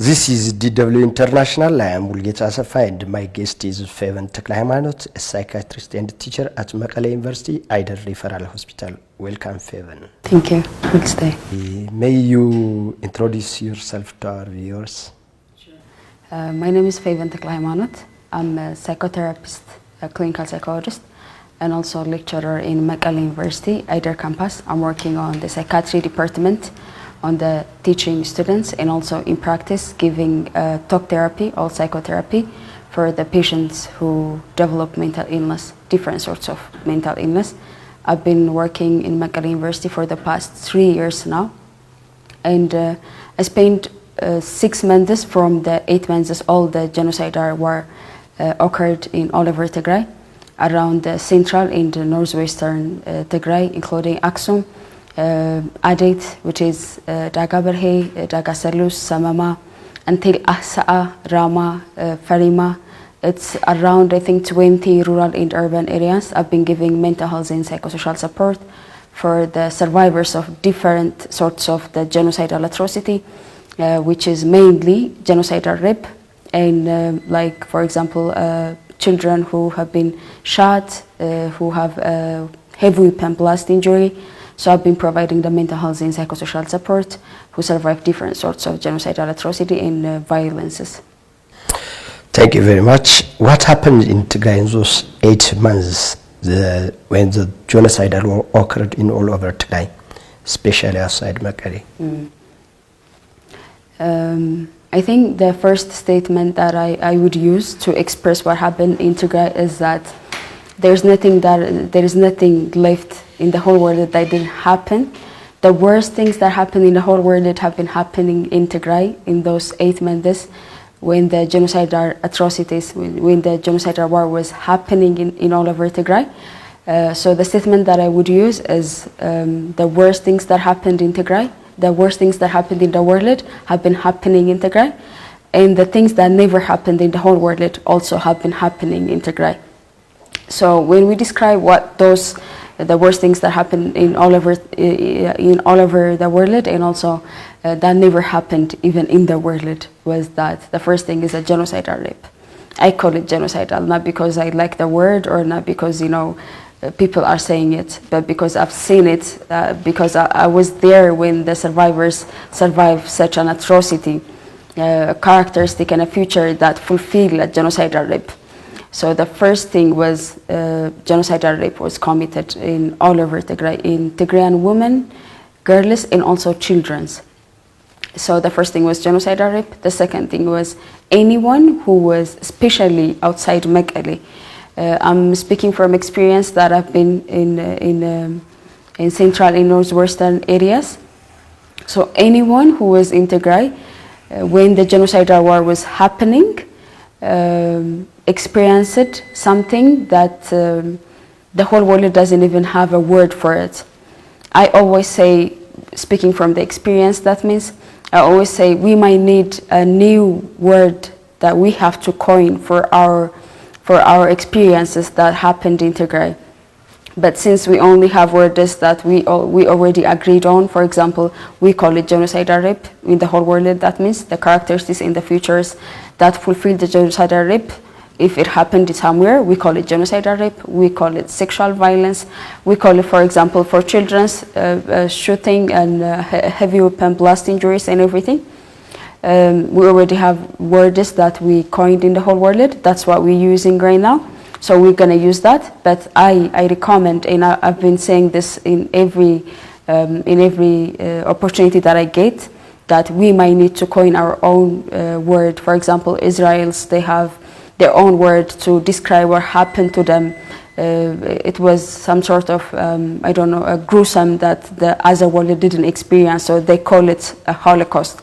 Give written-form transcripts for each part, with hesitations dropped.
This is DW International. I am Mulgeta Asafa and my guest is Feven Teklehaymanot, a psychiatrist and teacher at Mekelle University, Aider Referral Hospital. Welcome, Feven. Thank you. Next day. May you introduce yourself to our viewers? Sure. My name is Feven Teklehaymanot. I'm a psychotherapist, a clinical psychologist, and also a lecturer in Mekelle University, Aider campus. I'm working on the psychiatry department, on the teaching students, and also in practice giving talk therapy or psychotherapy for the patients who develop mental illness, different sorts of mental illness. I've been working in Mekelle University for the past 3 years now, and I spent 6 months from the 8 months all the genocidal war occurred in all over Tigray, around the central and the northwestern Tigray, including Aksum, Adit, which is Dagaberhe, Dagasalus, Samama, until Ahsaa, Rama, Farima. It's around, I think, 20 rural and urban areas. I've been giving mental health and psychosocial support for the survivors of different sorts of the genocidal atrocity, which is mainly genocidal rape, and like, for example, children who have been shot, who have heavy weapon blast injury. So I've been providing the mental health and psychosocial support who survive different sorts of genocidal atrocity and violences. Thank you very much. What happened in Tigray in those 8 months when the genocidal war occurred in all over Tigray, especially outside Mekelle? I think the first statement that I would use to express what happened in Tigray is that there is nothing left in the whole world that didn't happen. The worst things that happened in the whole world that have been happening in Tigray in those 8 months when the genocidal atrocities, when the genocidal war was happening in all over Tigray. So the statement that I would use is the worst things that happened in Tigray, the worst things that happened in the world have been happening in Tigray, and the things that never happened in the whole world also have been happening in Tigray. So when we describe what the worst things that happened in all over the world, and also that never happened even in the world, was that the first thing is a genocidal rape. I call it genocidal, not because I like the word or not because people are saying it, but because I've seen it, because I was there when the survivors survived such an atrocity, characteristic and a future that fulfill a genocidal rape. So the first thing was genocidal rape was committed in all over Tigray, in Tigrayan women, girls, and also children. So the first thing was genocidal rape. The second thing was anyone who was, especially outside Mekelle. I'm speaking from experience that I've been in central and northwestern areas. So anyone who was in Tigray when the genocidal war was happening experienced something that the whole world doesn't even have a word for it. I always say, speaking from the experience, that means I always say we might need a new word that we have to coin for our experiences that happened in Tigray. But since we only have words that we already agreed on, for example, we call it genocidal rape in the whole world. That means the characteristics in the futures that fulfill the genocidal rape. If it happened somewhere, we call it genocidal rape. We call it sexual violence. We call it, for example, for children's shooting and heavy weapon blast injuries and everything. We already have words that we coined in the whole world. That's what we're using right now. So we're gonna use that. But I recommend, and I've been saying this in every opportunity that I get, that we might need to coin our own word. For example, Israelis, they have their own word to describe what happened to them. It was some sort of, I don't know, a gruesome that the other world didn't experience, so they call it a Holocaust.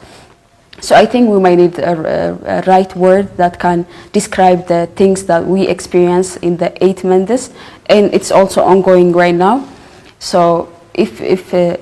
So I think we might need a right word that can describe the things that we experience in the 8 months, and it's also ongoing right now. So if I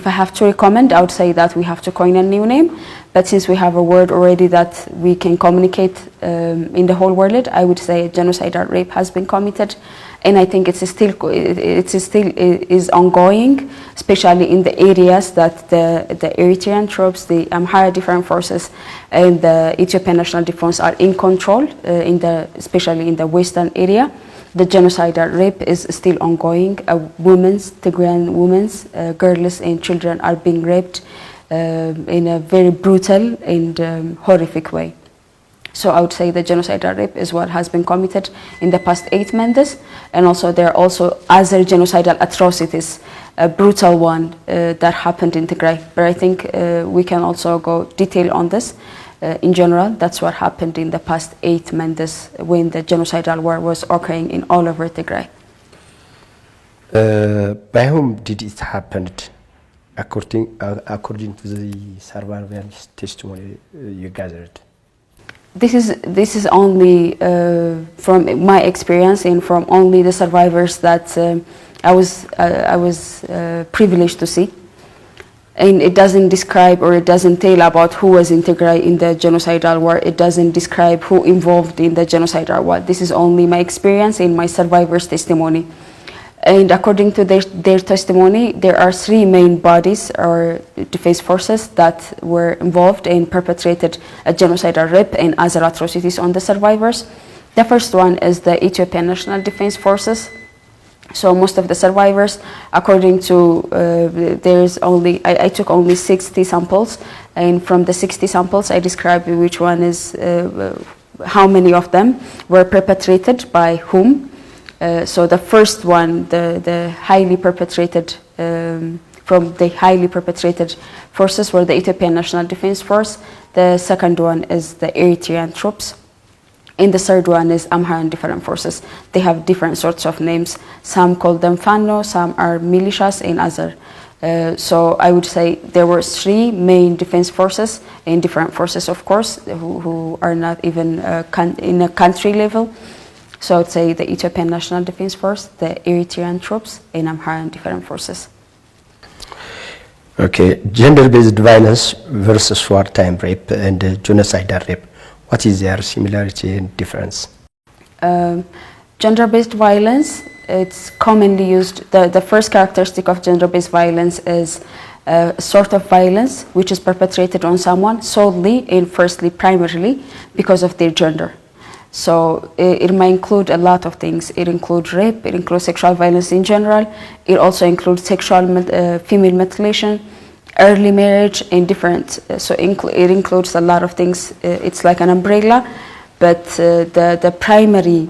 have to recommend, I would say that we have to coin a new name. But since we have a word already that we can communicate in the whole world, I would say genocidal rape has been committed, And I think it's still is ongoing, especially in the areas that the Eritrean troops, the Amhara Defense Forces, and the Ethiopian National Defense are in control, especially in the western area. The genocidal rape is still ongoing. Tigrayan women, girls and children are being raped in a very brutal and horrific way. So I would say the genocidal rape is what has been committed in the past 8 months, and also there are also other genocidal atrocities, a brutal one that happened in Tigray. But I think we can also go detail on this. In general, that's what happened in the past 8 months when the genocidal war was occurring in all over Tigray. By whom did it happen? According to the survivors' testimony you gathered. This is only from my experience and from only the survivors that I was privileged to see. And it doesn't describe or it doesn't tell about who was in Tigray in the genocidal war. It doesn't describe who involved in the genocidal war. This is only my experience and my survivors' testimony. And according to their testimony, there are 3 main bodies or defense forces that were involved and perpetrated a genocidal rape and other atrocities on the survivors. The first one is the Ethiopian National Defense Forces. So most of the survivors, according to, I took only 60 samples, and from the 60 samples, I described which one is, how many of them were perpetrated by whom. So the first one, the highly perpetrated, from the highly perpetrated forces were the Ethiopian National Defense Force. The second one is the Eritrean troops. And the third one is Amhara Defense Forces. They have different sorts of names. Some call them Fano, some are militias, and other. So I would say there were 3 main defense forces and different forces, of course, who are not even in a country level. So I would say the Ethiopian National Defense Force, the Eritrean troops, and Amhara Defense Forces. Okay, gender-based violence versus wartime rape and genocidal rape. What is their similarity and difference? Gender-based violence, it's commonly used, the first characteristic of gender-based violence is a sort of violence which is perpetrated on someone solely and firstly, primarily, because of their gender. So it might include a lot of things. It includes rape, it includes sexual violence in general, it also includes sexual female mutilation, early marriage, and different, so it includes a lot of things. It's like an umbrella, but the primary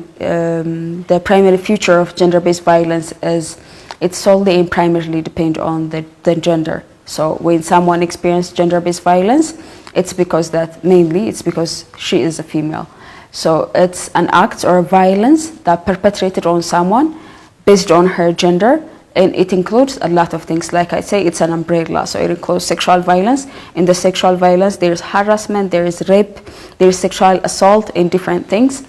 feature of gender-based violence is it's solely and primarily depend on the gender. So when someone experiences gender-based violence, it's because she is a female. So it's an act or a violence that perpetrated on someone based on her gender. And it includes a lot of things. Like I say, it's an umbrella. So it includes sexual violence. In the sexual violence, there's harassment, there is rape, there is sexual assault, and different things.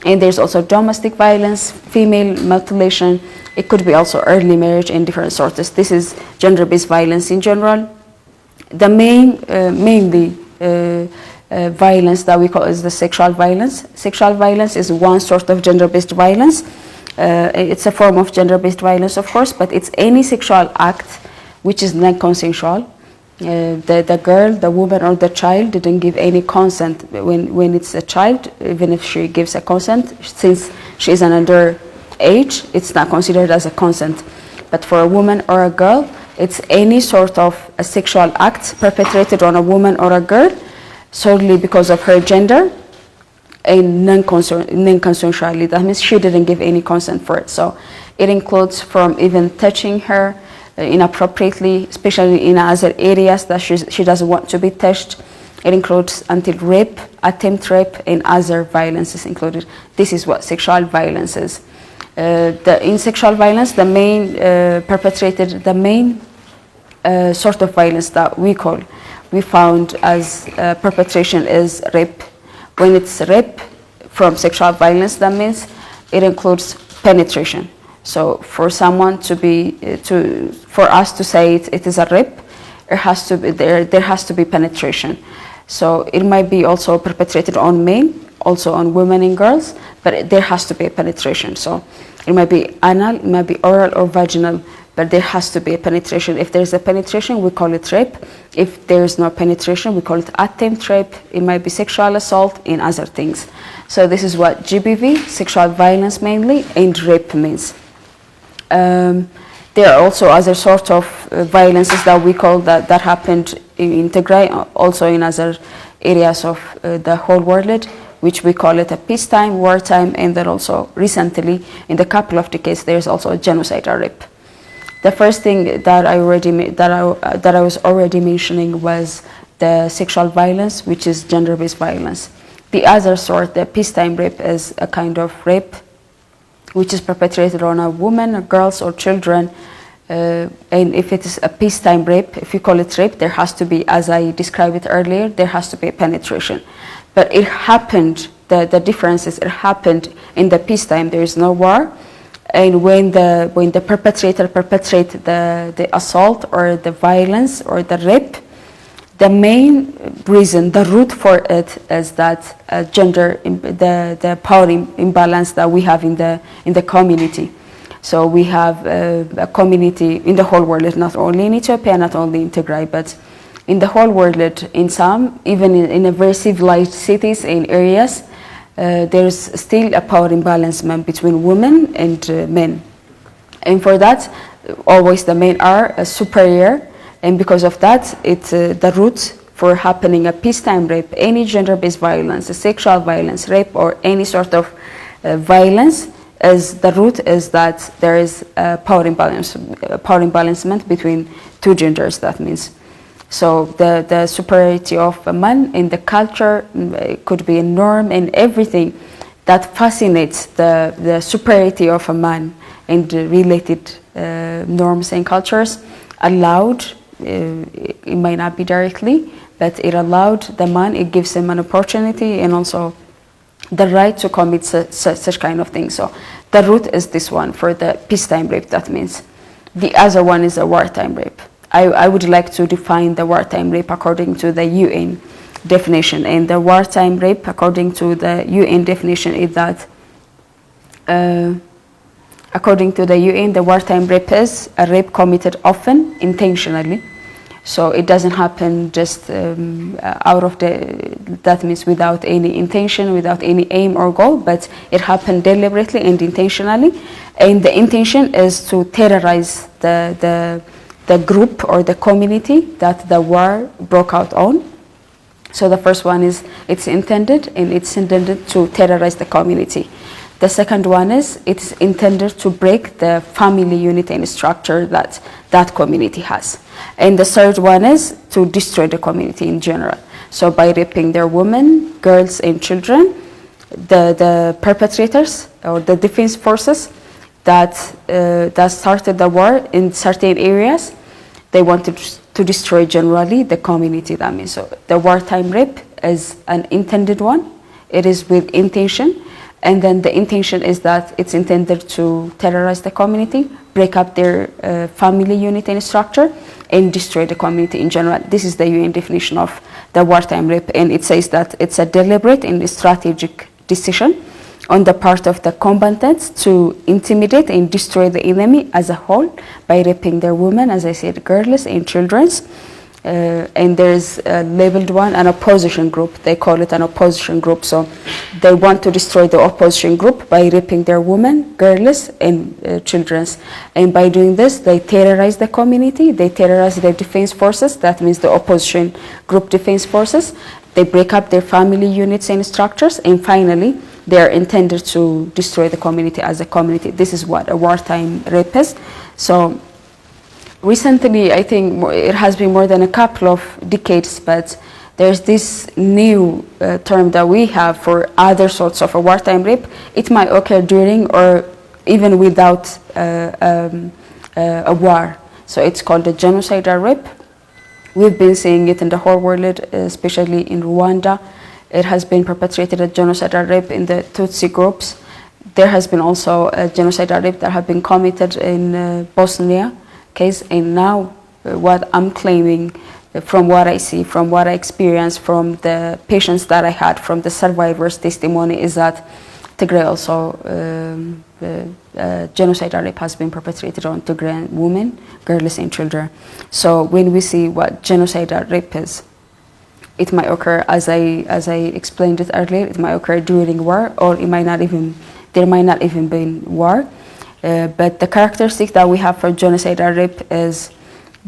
And there's also domestic violence, female mutilation. It could be also early marriage and different sorts. This is gender-based violence in general. The mainly violence that we call is the sexual violence. Sexual violence is one sort of gender-based violence. It's a form of gender-based violence, of course, but it's any sexual act which is non-consensual. The girl, the woman, or the child didn't give any consent. When it's a child, even if she gives a consent, since she is an underage, it's not considered as a consent. But for a woman or a girl, it's any sort of a sexual act perpetrated on a woman or a girl solely because of her gender, and non-consensually. That means she didn't give any consent for it. So it includes from even touching her inappropriately, especially in other areas that she doesn't want to be touched. It includes until rape, attempt rape, and other violences included. This is what sexual violence is. In sexual violence, the main sort of violence that we found as perpetration is rape. When it's rape from sexual violence, that means it includes penetration. So for someone for us to say it is a rape, there has to be penetration. So it might be also perpetrated on men, also on women and girls, but there has to be a penetration. So It might be anal, it might be oral or vaginal, but there has to be a penetration. If there's a penetration, we call it rape. If there's no penetration, we call it attempt rape. It might be sexual assault and other things. So this is what GBV, sexual violence mainly, and rape means. There are also other sort of violences that we call that happened in Tigray, also in other areas of the whole world, which we call it a peacetime, wartime, and then also recently, in a couple of decades, there's also a genocidal rape. The first thing that I was already mentioning was the sexual violence, which is gender-based violence. The other sort, the peacetime rape, is a kind of rape which is perpetrated on a woman, or girls, or children. And if it is a peacetime rape, if you call it rape, there has to be, as I described it earlier, there has to be a penetration. But it happened, the difference is it happened in the peacetime, there is no war. And when the perpetrator perpetrates the assault or the violence or the rape, the main reason, the root for it, is that the power imbalance that we have in the community. So we have a community in the whole world, not only in Ethiopia, not only in Tigray, but in the whole world, in some, even in a very civilized cities and areas, there's still a power imbalance between women and men. And for that, always the men are superior. And because of that, it's the root for happening a peacetime rape, any gender-based violence, a sexual violence, rape, or any sort of violence, as the root is that there is a power imbalancement between two genders. That means, so the superiority of a man in the culture could be a norm, and everything that fascinates the superiority of a man and related norms and cultures allowed. It might not be directly, but it allowed the man, it gives him an opportunity and also the right to commit such kind of things. So the root is this one for the peacetime rape, that means. The other one is a wartime rape. I would like to define the wartime rape according to the UN definition. And the wartime rape, according to the UN definition, is that according to the UN, the wartime rape is a rape committed often intentionally. So it doesn't happen just out of that means without any intention, without any aim or goal, but it happened deliberately and intentionally. And the intention is to terrorize the group or the community that the war broke out on. So the first one is it's intended to terrorize the community. The second one is it's intended to break the family unit and structure that community has. And the third one is to destroy the community in general. So by raping their women, girls, and children, the perpetrators or the defense forces that started the war in certain areas, they wanted to destroy generally the community. That means, so the wartime rape is an intended one. It is with intention. And then the intention is that it's intended to terrorize the community, break up their family unit and structure, and destroy the community in general. This is the UN definition of the wartime rape, and it says that it's a deliberate and strategic decision on the part of the combatants to intimidate and destroy the enemy as a whole by raping their women, as I said, girls and children. And there's a labeled one, an opposition group. They call it an opposition group. So they want to destroy the opposition group by raping their women, girls, and children. And by doing this, they terrorize the community. They terrorize their defense forces. That means the opposition group defense forces. They break up their family units and structures. And finally, they are intended to destroy the community as a community. This is what a wartime rape is. So recently, I think it has been more than a couple of decades, but there's this new term that we have for other sorts of a wartime rape. It might occur during or even without a war. So it's called a genocidal rape. We've been seeing it in the whole world, especially in Rwanda. It has been perpetrated a genocidal rape in the Tutsi groups. There has been also a genocidal rape that have been committed in Bosnia case. And now what I'm claiming, from what I see, from what I experienced, from the patients that I had, from the survivors' testimony, is that Tigray also, genocidal rape has been perpetrated on Tigrayan women, girls and children. So when we see what genocidal rape is, it might occur, as I explained it earlier, it might occur during war, or it might not even, there might not even be war. But the characteristic that we have for genocidal rape is,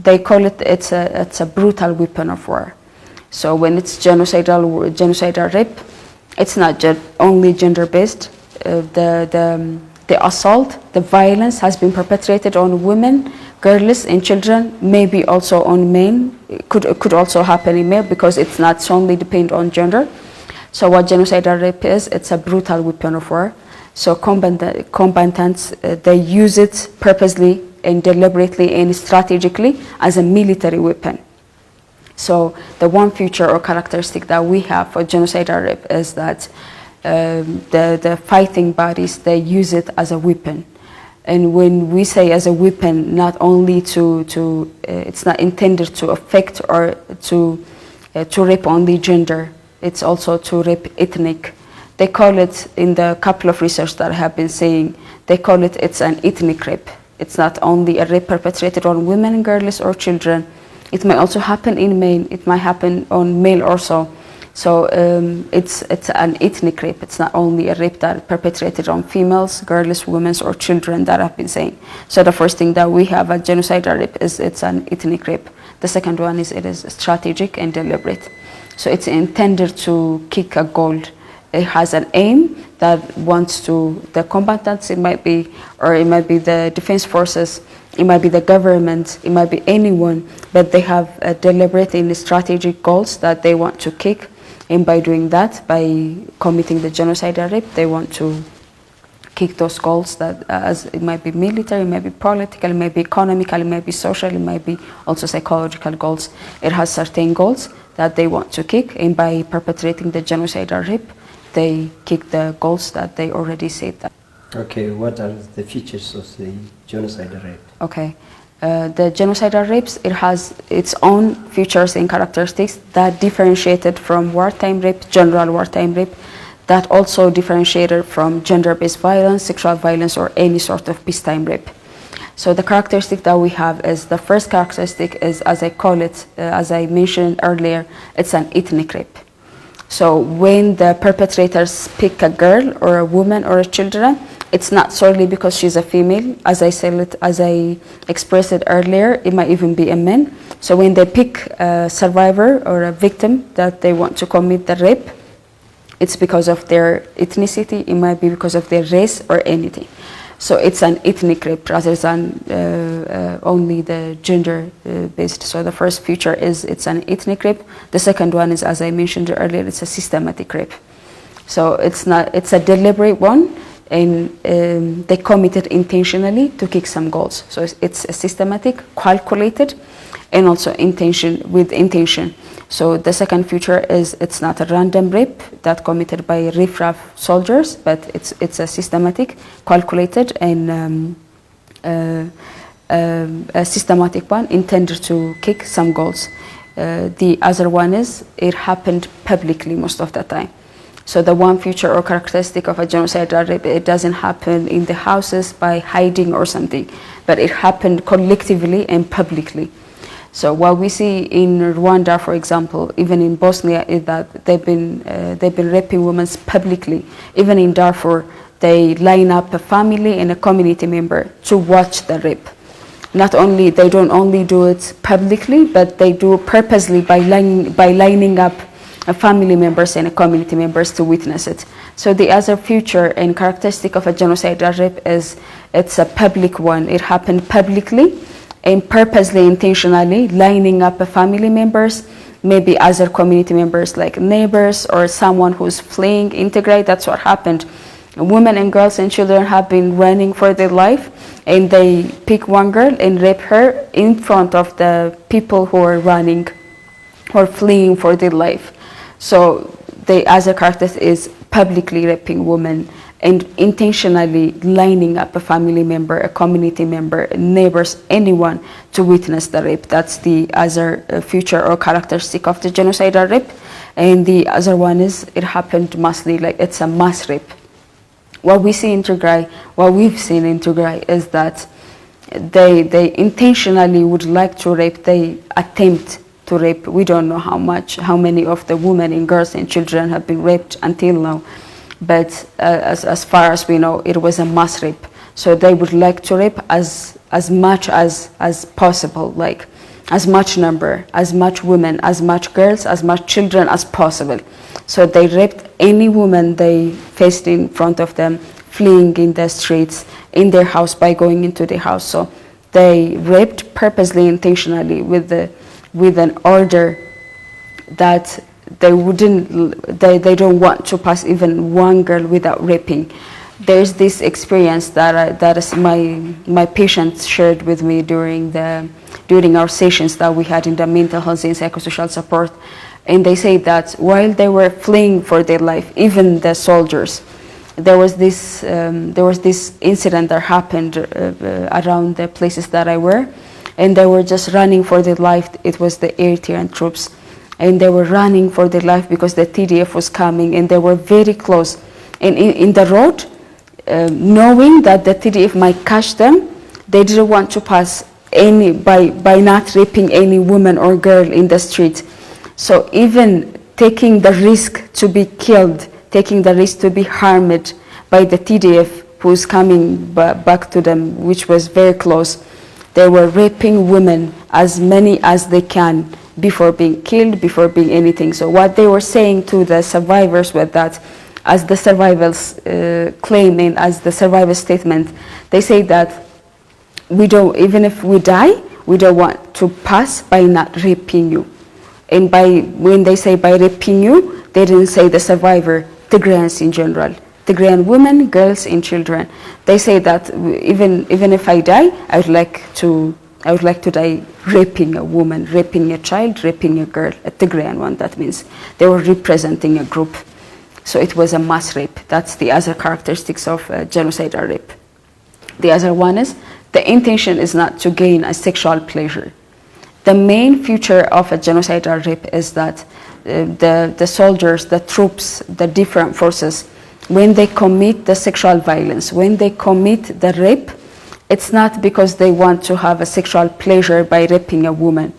they call it, it's a brutal weapon of war. So when it's genocidal rape, it's not just only gender-based. The assault, the violence has been perpetrated on women, girls and children, maybe also on men. It could also happen in male, because it's not solely depend on gender. So what genocidal rape is, it's a brutal weapon of war. So combatants, they use it purposely and deliberately and strategically as a military weapon. So the one feature or characteristic that we have for genocidal rape is that the fighting bodies, they use it as a weapon. And when we say as a weapon, not only it's not intended to affect or to rape only gender, it's also to rape ethnic. They call it, in the couple of research that I have been saying, they call it, it's an ethnic rape. It's not only a rape perpetrated on women, girls or children. It might also happen in men, it might happen on male also. So it's an ethnic rape. It's not only a rape that perpetrated on females, girls, women or children that I've been saying. So the first thing that we have at genocidal rape is it's an ethnic rape. The second one is it is strategic and deliberate. So it's intended to kick a goal. It has an aim that wants to, the combatants, it might be the defense forces, it might be the government, it might be anyone, but they have a deliberate and strategic goals that they want to kick. And by doing that, by committing the genocidal rape, they want to kick those goals that, as it might be military, it might be political, it might be economical, it might be social, it might be also psychological goals. It has certain goals that they want to kick, and by perpetrating the genocidal rape, they kick the goals that they already said that. Okay, what are the features of the genocidal rape? Okay, the genocidal rapes, it has its own features and characteristics that differentiated from wartime rape, general wartime rape, that also differentiated from gender-based violence, sexual violence, or any sort of peacetime rape. So the characteristic that we have is, the first characteristic is, as I call it, as I mentioned earlier, it's an ethnic rape. So when the perpetrators pick a girl or a woman or a children, it's not solely because she's a female. As I said, as I expressed it earlier, it might even be a man. So when they pick a survivor or a victim that they want to commit the rape, it's because of their ethnicity, it might be because of their race or anything. So it's an ethnic rape rather than only the gender based. So the first feature is it's an ethnic rape. The second one is, as I mentioned earlier, it's a systematic rape. So it's a deliberate one, and they committed intentionally to kick some goals. So it's a systematic, calculated, and also with intention. So the second feature is it's not a random rape that committed by riff-raff soldiers, but it's a systematic, calculated, and a systematic one intended to kick some goals. The other one is it happened publicly most of the time. So the one feature or characteristic of a genocidal rape, it doesn't happen in the houses by hiding or something, but it happened collectively and publicly. So what we see in Rwanda, for example, even in Bosnia, is that they've been raping women publicly. Even in Darfur, they line up a family and a community member to watch the rape. They don't only do it publicly, but they do purposely by lining up family members and community members to witness it. So the other feature and characteristic of a genocidal rape is it's a public one. It happened publicly and purposely, intentionally, lining up family members, maybe other community members like neighbors or someone who's fleeing in Tigray. That's what happened. Women and girls and children have been running for their life, and they pick one girl and rape her in front of the people who are running or fleeing for their life. So the other characteristic is publicly raping women and intentionally lining up a family member, a community member, neighbors, anyone to witness the rape. That's the other feature or characteristic of the genocidal rape. And the other one is it happened massively, like it's a mass rape. what we see in Tigray, what we've seen in Tigray is that they intentionally would like to rape, they attempt to rape. We don't know how many of the women and girls and children have been raped until now, but as far as we know, it was a mass rape. So they would like to rape as much as possible, like as much number, as much women, as much girls, as much children as possible. So they raped any woman they faced in front of them, fleeing in the streets, in their house, by going into the house. So they raped purposely, intentionally, with an order that they don't want to pass even one girl without raping. There's this experience that is my patients shared with me during our sessions that we had in the mental health and psychosocial support, and they say that while they were fleeing for their life, even the soldiers, there was this incident that happened around the places that I were, and they were just running for their life. It was the Eritrean troops, and they were running for their life because the TDF was coming, and they were very close. And in the road, knowing that the TDF might catch them, they didn't want to pass by not raping any woman or girl in the street. So even taking the risk to be killed, taking the risk to be harmed by the TDF who's coming back to them, which was very close, they were raping women, as many as they can, before being killed, before being anything. So what they were saying to the survivors was that, as the survivors claim, and as the survivor statement, they say that even if we die, we don't want to pass by not raping you. And when they say by raping you, they didn't say the survivor, Tigrayans in general, Tigrayan women, girls, and children. They say that even if I die, I would like to die raping a woman, raping a child, raping a girl, a Tigrayan one. That means they were representing a group. So it was a mass rape. That's the other characteristics of genocidal rape. The other one is the intention is not to gain a sexual pleasure. The main feature of a genocidal rape is that the soldiers, the troops, the different forces, when they commit the sexual violence, when they commit the rape, it's not because they want to have a sexual pleasure by raping a woman.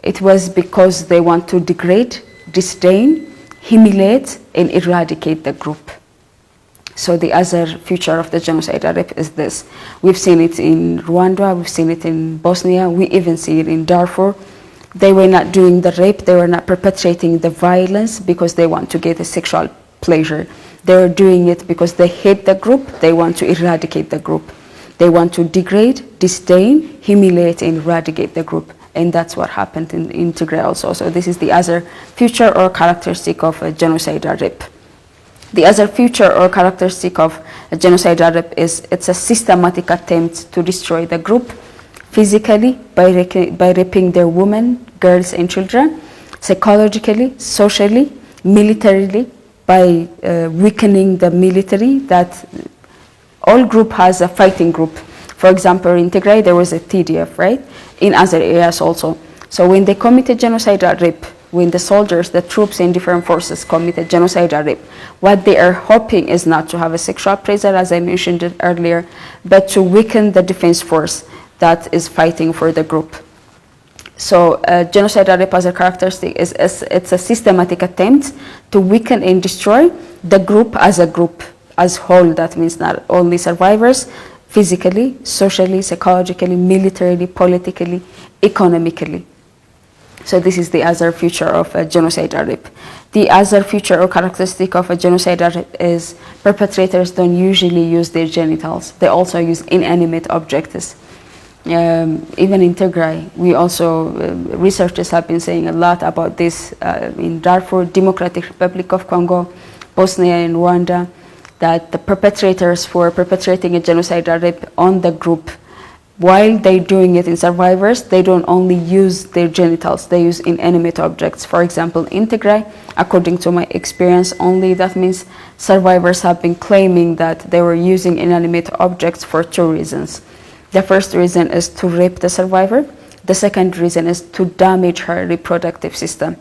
It was because they want to degrade, disdain, humiliate, and eradicate the group. So the other feature of the genocidal rape is this. We've seen it in Rwanda, we've seen it in Bosnia, we even see it in Darfur. They were not doing the rape, they were not perpetrating the violence because they want to get a sexual pleasure. They were doing it because they hate the group, they want to eradicate the group. They want to degrade, disdain, humiliate, and eradicate the group. And that's what happened in Tigray also. So this is the other feature or characteristic of a genocidal rape. The other feature or characteristic of a genocidal rape is it's a systematic attempt to destroy the group physically by raping their women, girls, and children, psychologically, socially, militarily, by weakening the military. That all group has a fighting group. For example, in Tigray, there was a TDF, right? In other areas also. So when they committed genocidal rape, when the soldiers, the troops in different forces committed genocidal rape, what they are hoping is not to have a sexual pleasure, as I mentioned it earlier, but to weaken the defense force that is fighting for the group. So genocidal rape as a characteristic is it's a systematic attempt to weaken and destroy the group as whole. That means not only survivors, physically, socially, psychologically, militarily, politically, economically. So this is the other feature of a genocidal rape. The other feature or characteristic of a genocidal rape is perpetrators don't usually use their genitals. They also use inanimate objects. Even in Tigray, we also, researchers have been saying a lot about this in Darfur, Democratic Republic of Congo, Bosnia and Rwanda, that the perpetrators for perpetrating a genocidal rape on the group, while they're doing it in survivors, they don't only use their genitals, they use inanimate objects. For example, in Tigray, according to my experience only, that means survivors have been claiming that they were using inanimate objects for two reasons. The first reason is to rape the survivor. The second reason is to damage her reproductive system.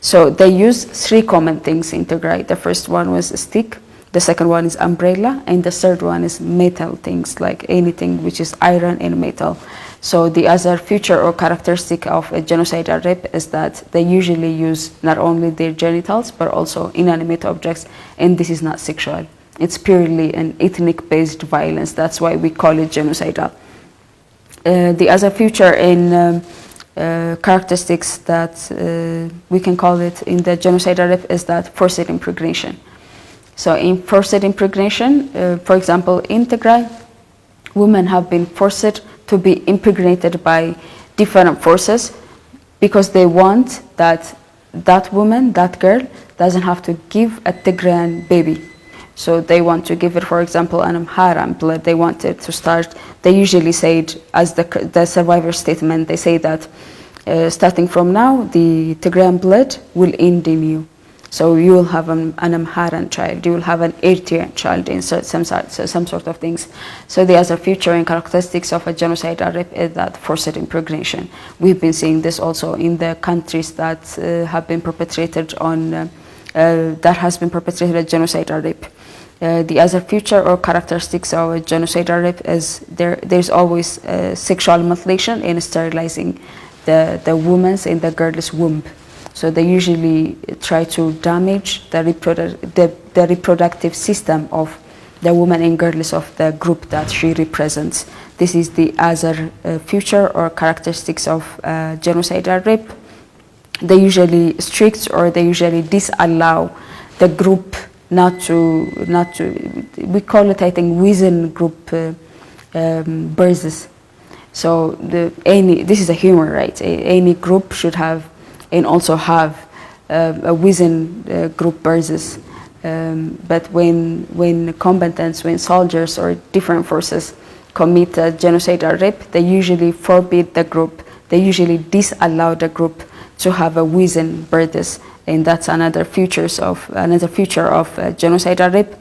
So they use three common things in Tigray. The first one was a stick. The second one is umbrella, and the third one is metal things, like anything which is iron and metal. So the other feature or characteristic of a genocidal rape is that they usually use not only their genitals but also inanimate objects, and this is not sexual. It's purely an ethnic-based violence. That's why we call it genocidal. The other feature in characteristics that we can call it in the genocidal rape is that forced impregnation. So in forced impregnation, for example, in Tigray, women have been forced to be impregnated by different forces because they want that woman, that girl, doesn't have to give a Tigrayan baby. So they want to give it, for example, an Amharan blood. They want it to start. They usually say it as the survivor statement. They say that starting from now, the Tigrayan blood will end in you. So you will have an Amharan child, you will have an Eritrean child, in some sort of things. So the other feature and characteristics of a genocidal rape is that forced impregnation. We've been seeing this also in the countries that have been perpetrated on, that has been perpetrated a genocidal rape. The other feature or characteristics of a genocidal rape is there's always sexual mutilation and sterilizing the woman's and the girl's womb. So they usually try to damage the reproductive system of the woman and girls of the group that she represents. This is the other feature or characteristics of genocidal rape. They usually strict or they usually disallow the group not to we call it, I think, within group births. So this is a humor, right? Any group should have and also have a within group births. But when combatants, when soldiers or different forces commit a genocidal rape, they usually forbid the group. They usually disallow the group to have a within births, and that's another feature of genocidal rape.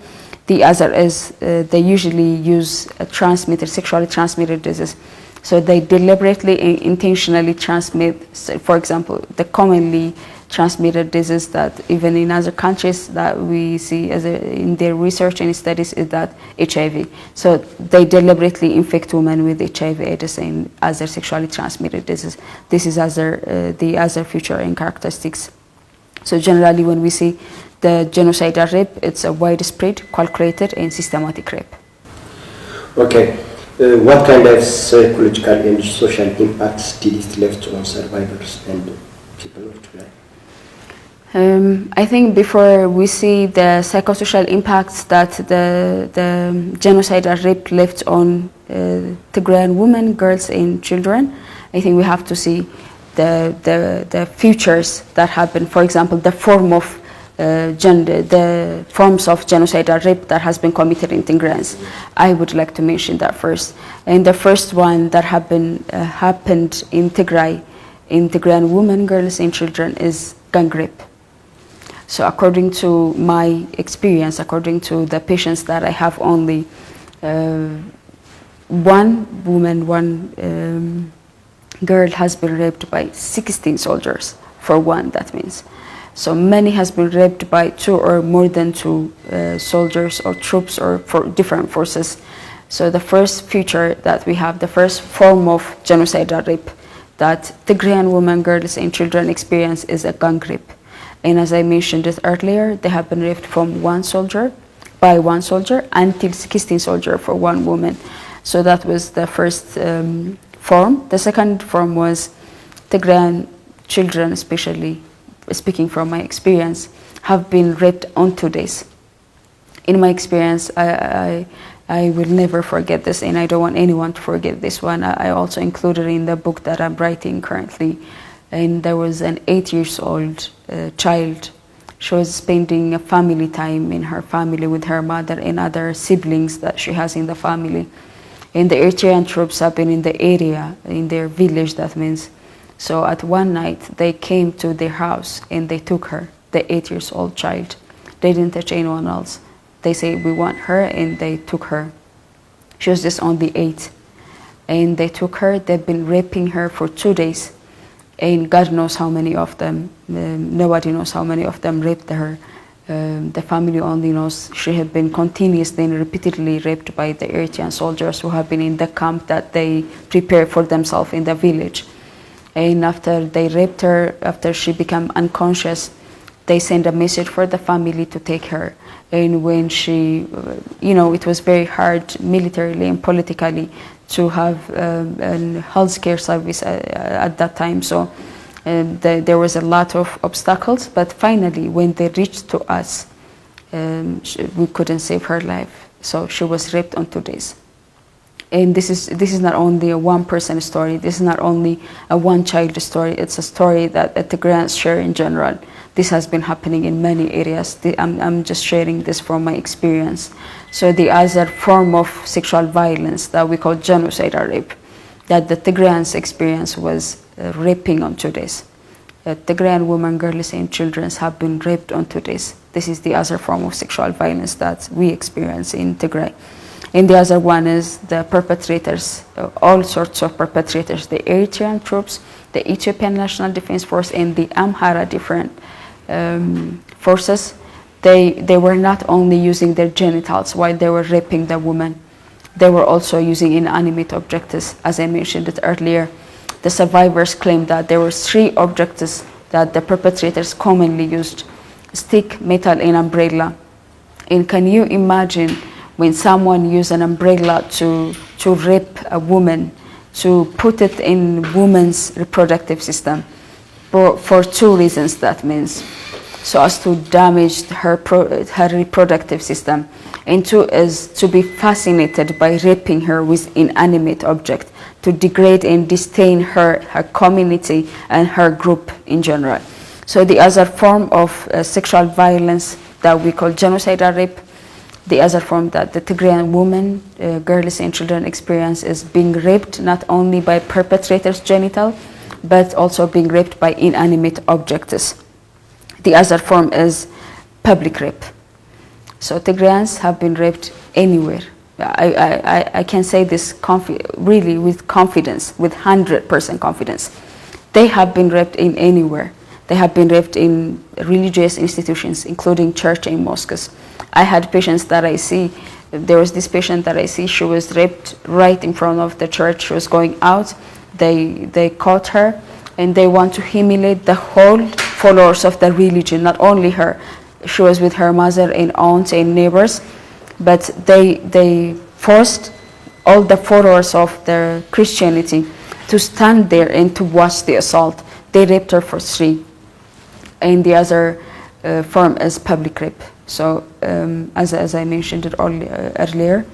The other is they usually use sexually transmitted disease. So they deliberately and intentionally transmit, for example, the commonly transmitted disease that even in other countries that we see in their research and studies is that HIV. So they deliberately infect women with HIV/AIDS and other sexually transmitted diseases. This is the other feature and characteristics. So generally when we see the genocidal rape, it's a widespread, calculated and systematic rape. Okay. What kind of psychological and social impacts did it leave on survivors and people of Tigray? I think before we see the psychosocial impacts that the genocidal rape left on Tigrayan women, girls and children, I think we have to see the features that happen. For example, the forms of genocidal rape that has been committed in Tigrayans. I would like to mention that first. And the first one that happened in Tigray, in Tigrayan women, girls and children, is gang rape. So according to my experience, according to the patients that I have, only one woman, one girl has been raped by 16 soldiers for one, that means. So many has been raped by 2 or more than 2 soldiers or troops or for different forces. So the first feature that we have, the first form of genocidal rape that Tigrayan women, girls and children experience is a gang rape. And as I mentioned it earlier, they have been raped from one soldier until 16 soldiers for one woman. So that was the first form. The second form was Tigrayan children, especially speaking from my experience, have been raped on 2 days. In my experience, I will never forget this, and I don't want anyone to forget this one. I also included in the book that I'm writing currently, and there was an 8-year-old child. She was spending a family time in her family with her mother and other siblings that she has in the family. And the Eritrean troops have been in the area, in their village, that means. So at one night, they came to their house and they took her, the 8-year-old child. They didn't touch anyone else. They say, we want her, and they took her. She was just only 8. And they took her, they've been raping her for 2 days. And God knows how many of them, nobody knows how many of them raped her The family only knows she had been continuously and repeatedly raped by the Eritrean soldiers who have been in the camp that they prepared for themselves in the village. And after they raped her, after she became unconscious, they sent a message for the family to take her. And when she, it was very hard militarily and politically to have a healthcare service at that time. So there was a lot of obstacles, but finally when they reached to us, we couldn't save her life. So she was raped on 2 days. And this is not only a one person story, this is not only a one child story, it's a story that Tigrayans share in general. This has been happening in many areas. I'm just sharing this from my experience. So the other form of sexual violence that we call genocide or rape, that the Tigrayans experience was raping on 2 days. Tigrayan women, girls and children have been raped on 2 days. This is the other form of sexual violence that we experience in Tigray. And the other one is the perpetrators, all sorts of perpetrators, the Eritrean troops, the Ethiopian National Defense Force, and the Amhara different forces. They were not only using their genitals while they were raping the woman, they were also using inanimate objects. As I mentioned it earlier, the survivors claimed that there were 3 objects that the perpetrators commonly used: stick, metal, and umbrella. And can you imagine when someone used an umbrella to rape a woman, to put it in woman's reproductive system for 2 reasons? That means so as to damage her reproductive system, and 2 is to be fascinated by raping her with inanimate object, to degrade and disdain her community and her group in general. So the other form of sexual violence that we call genocide or rape, the other form that the Tigrayan women, girls and children experience is being raped not only by perpetrators' genital, but also being raped by inanimate objects. The other form is public rape. So Tigrayans have been raped anywhere. I can say this really with confidence, with 100% confidence. They have been raped in anywhere. They have been raped in religious institutions, including church and mosques. I had patients that I see. There was this patient that I see. She was raped right in front of the church. She was going out. They caught her, and they want to humiliate the whole followers of the religion, not only her. She was with her mother and aunts and neighbors, but they forced all the followers of their Christianity to stand there and to watch the assault. They raped her for 3. And the other form is public rape. So as I mentioned it earlier,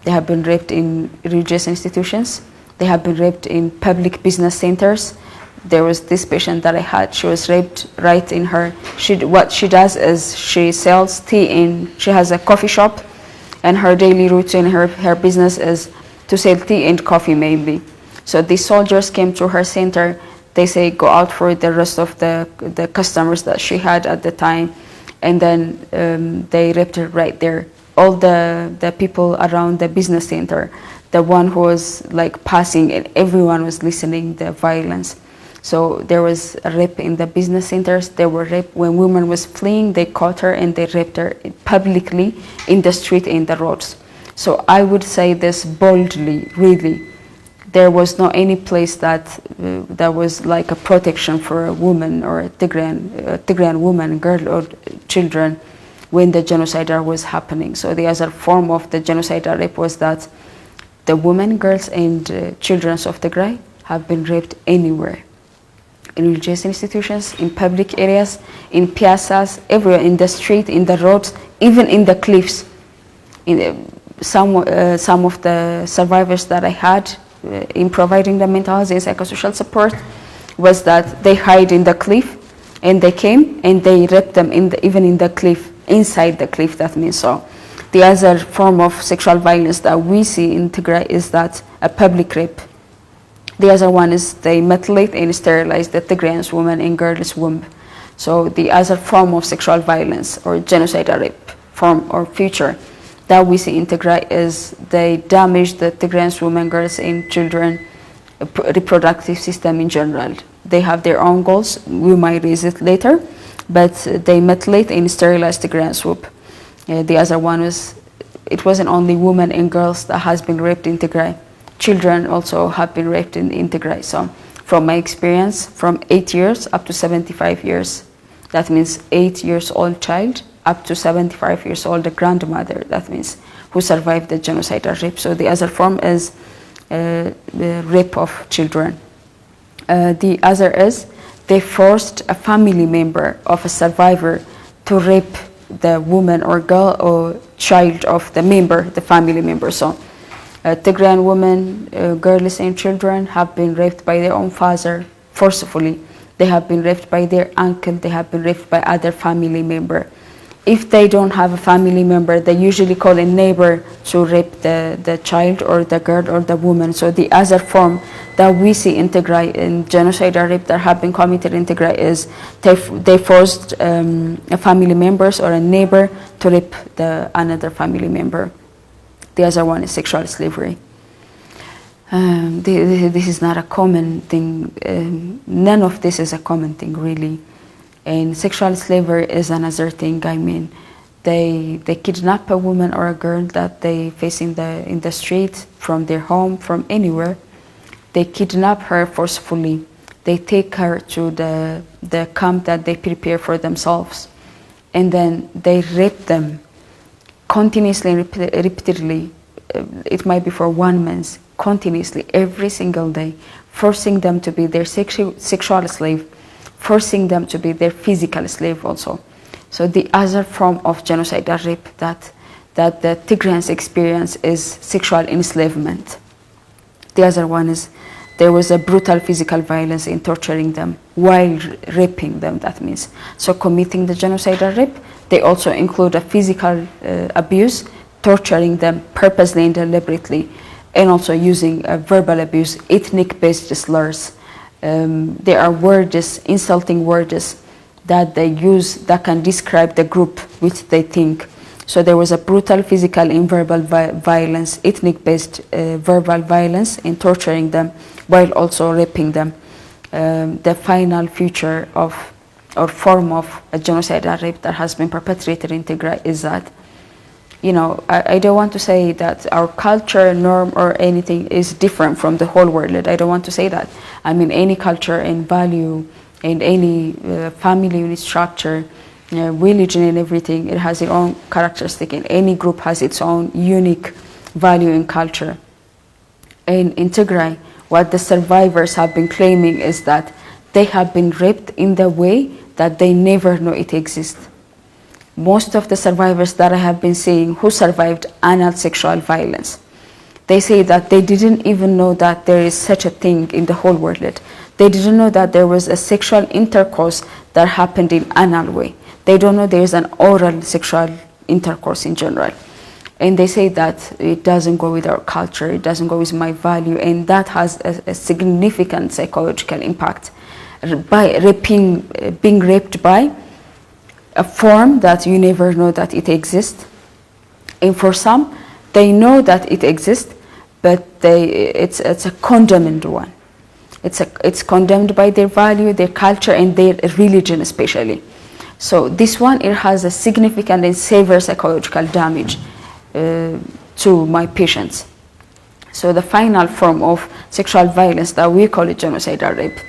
they have been raped in religious institutions. They have been raped in public business centers. There was this patient that I had. She was raped right in her. What she does is she sells tea and she has a coffee shop, and her daily routine, her business is to sell tea and coffee mainly. So the soldiers came to her center. They say go out for the rest of the customers that she had at the time, and then they raped her right there. All the people around the business center, the one who was like passing, and everyone was listening the violence. So there was a rape in the business centers. There were rape when women was fleeing. They caught her and they raped her publicly in the street and the roads. So I would say this boldly, really. There was no any place that was like a protection for a woman or a Tigrayan woman, girl or children when the genocide was happening. So the other form of the genocide rape was that the women, girls and children of Tigray have been raped anywhere. In religious institutions, in public areas, in piazzas, everywhere, in the street, in the roads, even in the cliffs. Some of the survivors that I had in providing the mental health and psychosocial support was that they hide in the cliff, and they came and they raped them even in the cliff, inside the cliff. That means so. The other form of sexual violence that we see in Tigray is that a public rape. The other one is they mutilate and sterilize the Tigrayan woman and girl's womb. So the other form of sexual violence or genocide rape form or feature that we see in Tigray is they damage the Tigrayan women, girls and children reproductive system in general. They have their own goals. We might raise it later, but they mutilate and sterilize Tigray and swoop. The other one was, it wasn't only women and girls that has been raped in Tigray. Children also have been raped in Tigray. So from my experience, from 8 years up to 75 years, that means 8 years old child up to 75 years old the grandmother, that means who survived the genocidal rape. So the other form is the rape of children. The other is they forced a family member of a survivor to rape the woman or girl or child of the member, the family member. So Tigrayan women, girls and children have been raped by their own father forcefully. They have been raped by their uncle. They have been raped by other family member. If they don't have a family member, they usually call a neighbor to rape the child or the girl or the woman. So the other form that we see in Tigray, in genocidal rape that have been committed in Tigray, is they forced a family members or a neighbor to rape another family member. The other one is sexual slavery. This is not a common thing. None of this is a common thing, really. And sexual slavery is another thing. I mean, they kidnap a woman or a girl that they face in the street, from their home, from anywhere. They kidnap her forcefully. They take her to the camp that they prepare for themselves, and then they rape them continuously and repeatedly. It might be for 1 month, continuously, every single day, forcing them to be their sexual slave, forcing them to be their physical slave also. So the other form of genocidal rape that the Tigrayans experience is sexual enslavement. The other one is there was a brutal physical violence in torturing them while raping them, that means. So committing the genocidal rape, they also include a physical abuse, torturing them purposely and deliberately, and also using verbal abuse, ethnic-based slurs. There are words, insulting words that they use that can describe the group which they think. So there was a brutal physical and verbal violence, ethnic-based verbal violence in torturing them while also raping them. The final feature of or form of a genocidal rape that has been perpetrated in Tigray is that, you know, I don't want to say that our culture, norm, or anything is different from the whole world. I don't want to say that. I mean, any culture and value and any family unit structure, religion and everything, it has its own characteristic, and any group has its own unique value and culture. And in Tigray, what the survivors have been claiming is that they have been raped in the way that they never know it exists. Most of the survivors that I have been seeing who survived anal sexual violence, they say that they didn't even know that there is such a thing in the whole world. They didn't know that there was a sexual intercourse that happened in anal way. They don't know there is an oral sexual intercourse in general. And they say that it doesn't go with our culture, it doesn't go with my value, and that has a significant psychological impact. By being raped by a form that you never know that it exists. And for some, they know that it exists, but it's a condemned one. It's condemned by their value, their culture, and their religion especially. So this one, it has a significant and severe psychological damage to my patients. So the final form of sexual violence that we call it genocidal rape,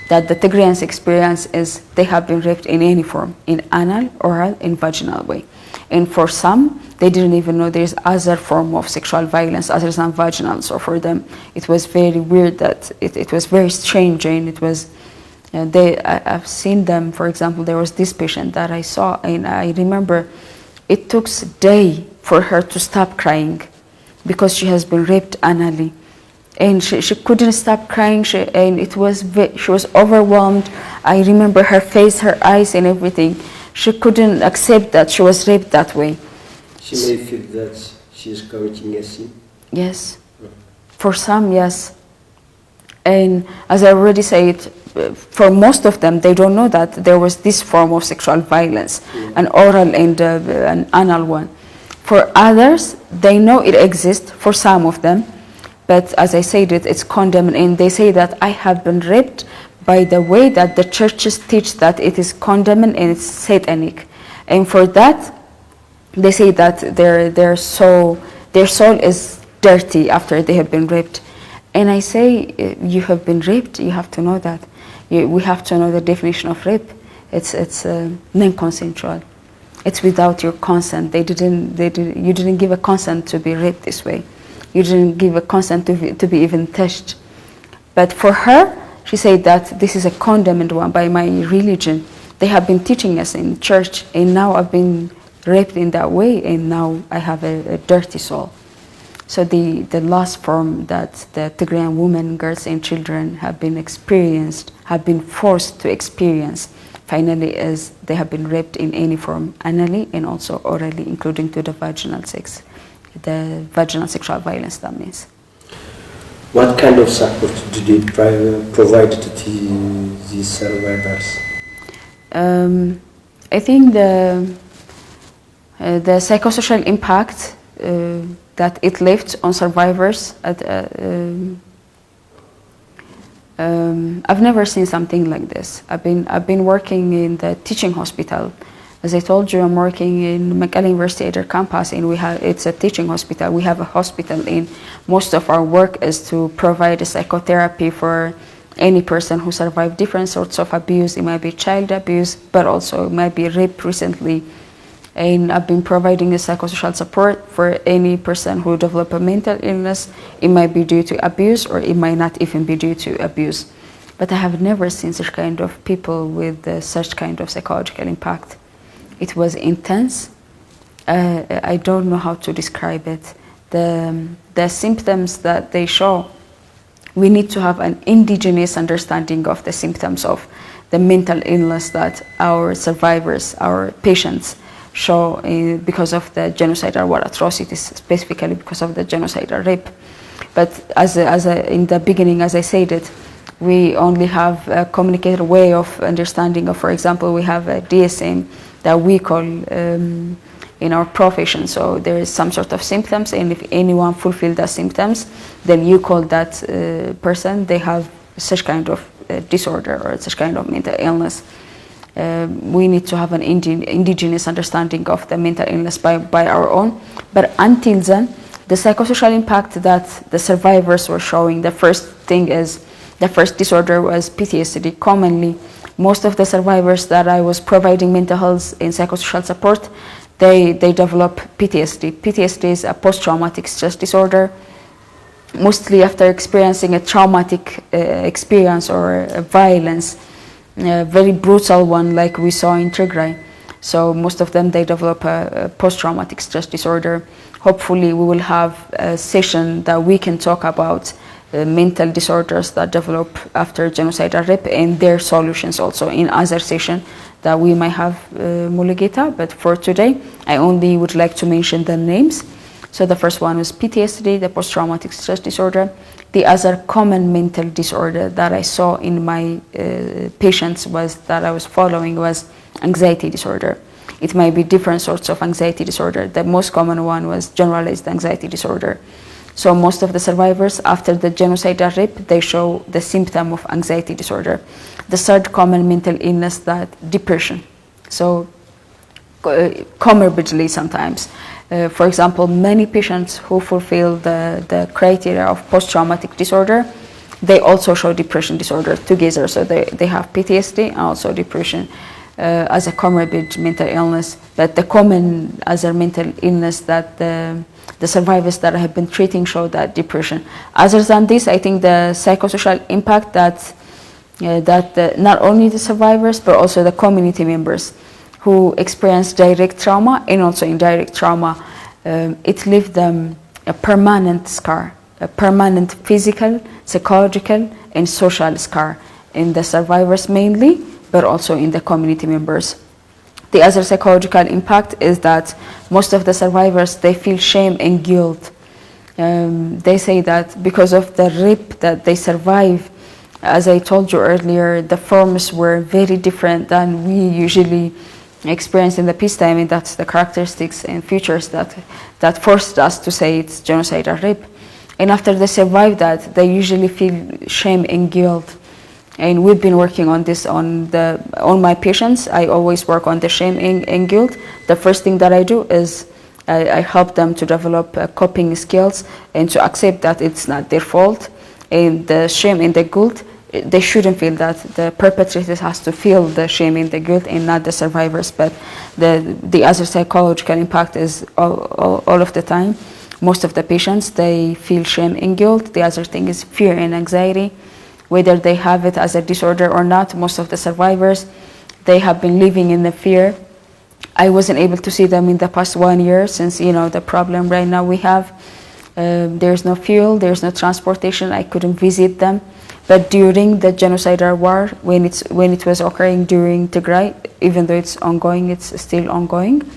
that the Tigrayans experience, is they have been raped in any form, in anal, oral, and vaginal way. And for some, they didn't even know there's other form of sexual violence other than vaginal. So for them, it was very weird, that it was very strange, and it was, I've seen them, for example, there was this patient that I saw, and I remember it took a day for her to stop crying because she has been raped anally. And she couldn't stop crying, and she was overwhelmed. I remember her face, her eyes, and everything. She couldn't accept that she was raped that way. She may feel that she is committing a sin. Yes, for some, yes. And as I already said, for most of them, they don't know that there was this form of sexual violence, an oral and an anal one. For others, they know it exists, for some of them. But as I said, it's condemned, and they say that I have been raped by the way that the churches teach that it is condemned and it's satanic. And for that, they say that their soul is dirty after they have been raped. And I say, you have been raped, you have to know that. We have to know the definition of rape. It's non-consensual. It's without your consent. You didn't give a consent to be raped this way. You didn't give a consent to be even touched. But for her, she said that this is a condemned one by my religion. They have been teaching us in church, and now I've been raped in that way, and now I have a dirty soul. So the last form that the Tigrayan women, girls, and children have been forced to experience, finally, is they have been raped in any form, anally and also orally, including to the vaginal sex, the vaginal sexual violence, that means. What kind of support did you provide to these survivors? I think the psychosocial impact that it left on survivors. I've never seen something like this. I've been working in the teaching hospital. As I told you, I'm working in Mekelle University at their campus, and it's a teaching hospital. We have a hospital, and most of our work is to provide a psychotherapy for any person who survived different sorts of abuse. It might be child abuse, but also it might be rape recently. And I've been providing a psychosocial support for any person who developed a mental illness. It might be due to abuse, or it might not even be due to abuse. But I have never seen such kind of people with such kind of psychological impact. It was intense. I don't know how to describe it. The symptoms that they show, we need to have an indigenous understanding of the symptoms of the mental illness that our survivors, our patients, show because of the genocidal war atrocities, specifically because of the genocidal rape. But as in the beginning, as I said it, we only have a communicated way of understanding of, for example, we have a DSM that we call in our profession. So there is some sort of symptoms, and if anyone fulfills the symptoms, then you call that person, they have such kind of disorder or such kind of mental illness. We need to have an indigenous understanding of the mental illness by our own. But until then, the psychosocial impact that the survivors were showing, the first disorder was PTSD. Commonly, most of the survivors that I was providing mental health and psychosocial support, they develop PTSD. PTSD is a post-traumatic stress disorder, mostly after experiencing a traumatic experience or a violence, a very brutal one like we saw in Tigrai. So most of them, they develop a post-traumatic stress disorder. Hopefully we will have a session that we can talk about mental disorders that develop after genocidal rape and their solutions also in other session that we might have Mulugeta. But for today, I only would like to mention the names. So the first one was PTSD, the post-traumatic stress disorder. The other common mental disorder that I saw in my patients that I was following was anxiety disorder. It might be different sorts of anxiety disorder. The most common one was generalized anxiety disorder. So most of the survivors after the genocidal rape, they show the symptom of anxiety disorder. The third common mental illness, that depression. So comorbidly sometimes. For example, many patients who fulfill the criteria of post-traumatic disorder, they also show depression disorder together. So they have PTSD and also depression as a comorbid mental illness. But the common other mental illness that the survivors that I have been treating show that depression. Other than this, I think the psychosocial impact that not only the survivors but also the community members who experience direct trauma and also indirect trauma, it left them a permanent scar, a permanent physical, psychological, and social scar in the survivors mainly, but also in the community members. The other psychological impact is that most of the survivors, they feel shame and guilt. They say that because of the rape that they survive, as I told you earlier, the forms were very different than we usually experience in the peacetime, and that's the characteristics and features that forced us to say it's genocidal rape. And after they survive that, they usually feel shame and guilt. And we've been working on this on my patients. I always work on the shame and guilt. The first thing that I do is I help them to develop coping skills and to accept that it's not their fault. And the shame and the guilt, they shouldn't feel that. The perpetrators has to feel the shame and the guilt, and not the survivors. But the other psychological impact is all of the time. Most of the patients, they feel shame and guilt. The other thing is fear and anxiety. Whether they have it as a disorder or not, most of the survivors, they have been living in the fear. I wasn't able to see them in the past 1 year since, the problem right now we have. There's no fuel, there's no transportation, I couldn't visit them. But during the genocidal war, when it was occurring during Tigray, even though it's ongoing, it's still ongoing,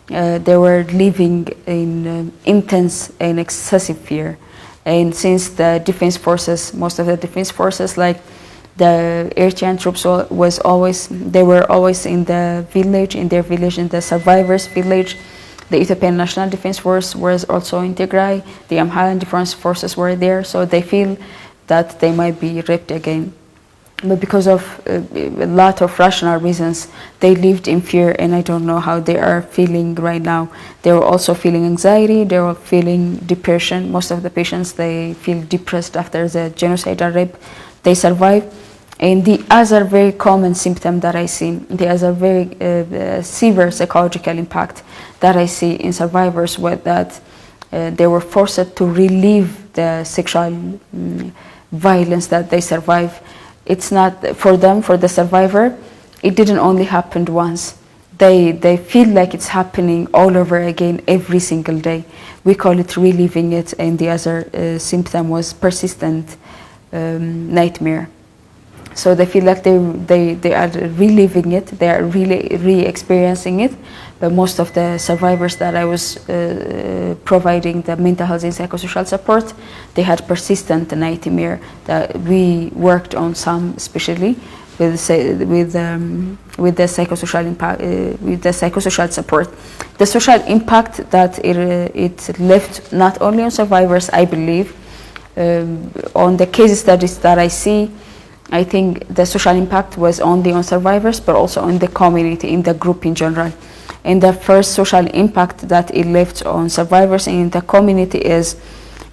they were living in intense and excessive fear. And since the defense forces, most of the defense forces, like the Eritrean troops, they were always in the village, in the survivors' village. The Ethiopian National Defense Force was also in Tigray. The Amharian Defense Forces were there, so they feel that they might be raped again. But because of a lot of rational reasons, they lived in fear, and I don't know how they are feeling right now. They were also feeling anxiety, they were feeling depression. Most of the patients, they feel depressed after the genocidal rape. They survive. And the other very common symptom that I see, the other very severe psychological impact that I see in survivors was that they were forced to relive the sexual violence that they survived. It's not for them, for the survivor, it didn't only happen once. They feel like it's happening all over again every single day. We call it reliving it, and the other symptom was persistent nightmare. So they feel like they are reliving it, they are really re-experiencing it. But most of the survivors that I was providing the mental health and psychosocial support, they had persistent nightmare. That we worked on some, especially with the psychosocial impact, with the psychosocial support. The social impact that it left not only on survivors, I believe, on the case studies that I see, I think the social impact was only on survivors, but also on the community, in the group in general. And the first social impact that it left on survivors and in the community is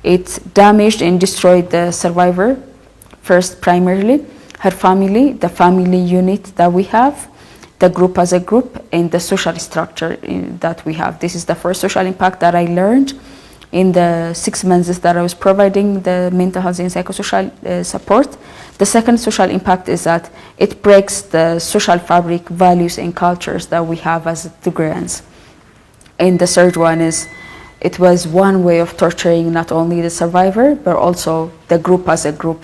it damaged and destroyed the survivor, first primarily, her family, the family unit that we have, the group as a group, and the social structure that we have. This is the first social impact that I learned in the 6 months that I was providing the mental health and psychosocial support. The second social impact is that it breaks the social fabric, values, and cultures that we have as Tigrayans. And the third one is it was one way of torturing not only the survivor, but also the group as a group.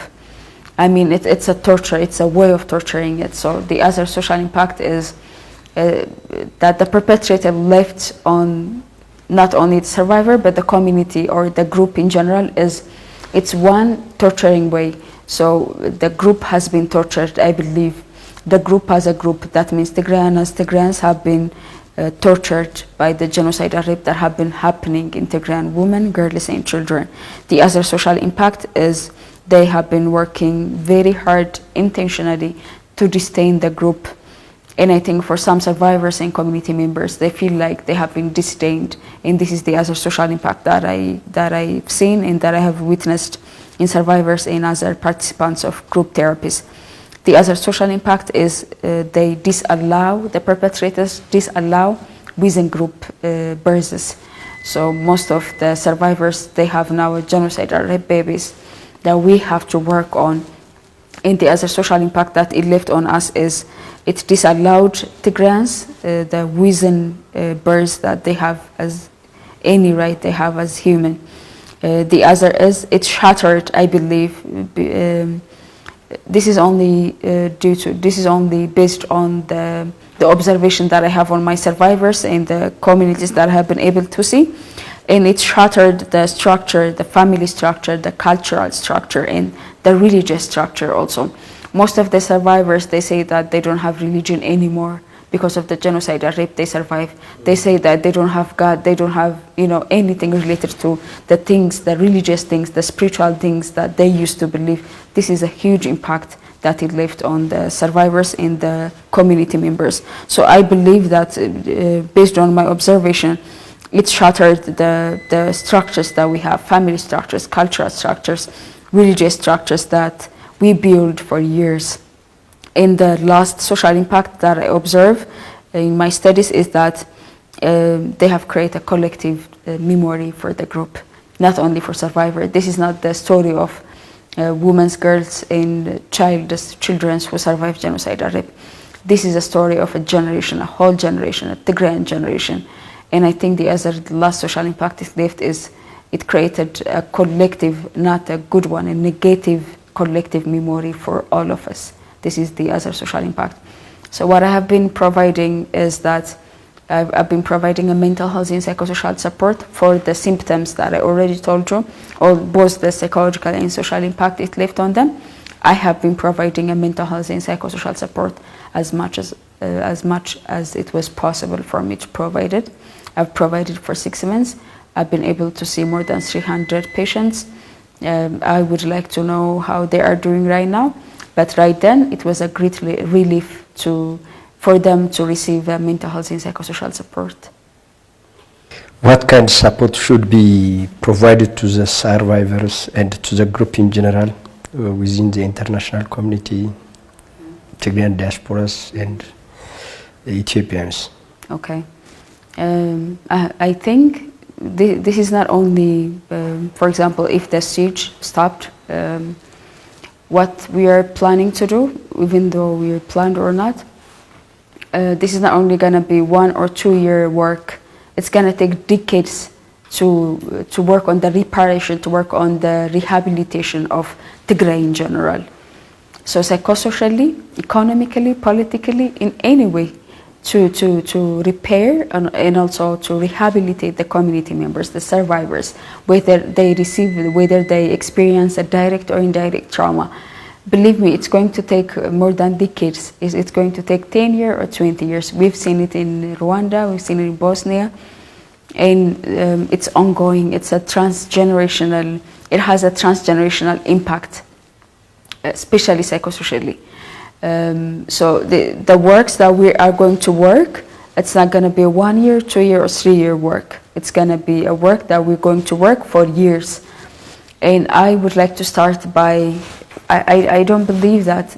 I mean, it's a torture, it's a way of torturing it. So the other social impact is that the perpetrator left on not only the survivor, but the community or the group in general. It's one torturing way. So the group has been tortured, I believe. The group as a group, that means Tigrayans have been tortured by the genocidal rape that have been happening in Tigrayan women, girls, and children. The other social impact is they have been working very hard intentionally to disdain the group. And I think for some survivors and community members, they feel like they have been disdained. And this is the other social impact that I've seen and that I have witnessed in survivors and other participants of group therapies. The other social impact is they disallow, the perpetrators disallow within group births. So most of the survivors, they have now genocidal rape babies that we have to work on. And the other social impact that it left on us is it disallowed Tigrayans the within births that they have as any right they have as human. The other is it shattered, I believe. This is only based on the observation that I have on my survivors and the communities that I have been able to see. And it shattered the structure, the family structure, the cultural structure, and the religious structure also. Most of the survivors, they say that they don't have religion anymore because of the genocidal rape they survived. They say that they don't have God, they don't have anything related to the things, the religious things, the spiritual things that they used to believe. This is a huge impact that it left on the survivors and the community members. So I believe that based on my observation, it shattered the structures that we have, family structures, cultural structures, religious structures that we built for years. And the last social impact that I observe in my studies is that they have created a collective memory for the group, not only for survivors. This is not the story of women, girls, and children who survived genocide or rape. This is a story of a generation, a whole generation, a Tigrayan generation. And I think the last social impact it left is it created a collective, not a good one, a negative collective memory for all of us. This is the other social impact. So what I have been providing is that I've been providing a mental health and psychosocial support for the symptoms that I already told you, or both the psychological and social impact it left on them. I have been providing a mental health and psychosocial support as much as it was possible for me to provide it. I've provided for 6 months. I've been able to see more than 300 patients. I would like to know how they are doing right now, but right then it was a great relief for them to receive mental health and psychosocial support. What kind of support should be provided to the survivors and to the group in general within the international community, Tigrayan diasporas and Ethiopians? Okay. I think this is not only, for example, if the siege stopped, what we are planning to do, even though we planned or not, this is not only going to be 1 or 2 year work. It's going to take decades to work on the reparation, to work on the rehabilitation of Tigray in general. So psychosocially, economically, politically, in any way, to repair and also to rehabilitate the community members, the survivors, whether they experience a direct or indirect trauma. Believe me, it's going to take more than decades. It's going to take 10 years or 20 years. We've seen it in Rwanda, we've seen it in Bosnia, and it's ongoing. It has a transgenerational impact, especially psychosocially. So the works that we are going to work, it's not going to be a 1 year, 2 year, or 3 year work. It's going to be a work that we're going to work for years. And I would like to start by, I don't believe that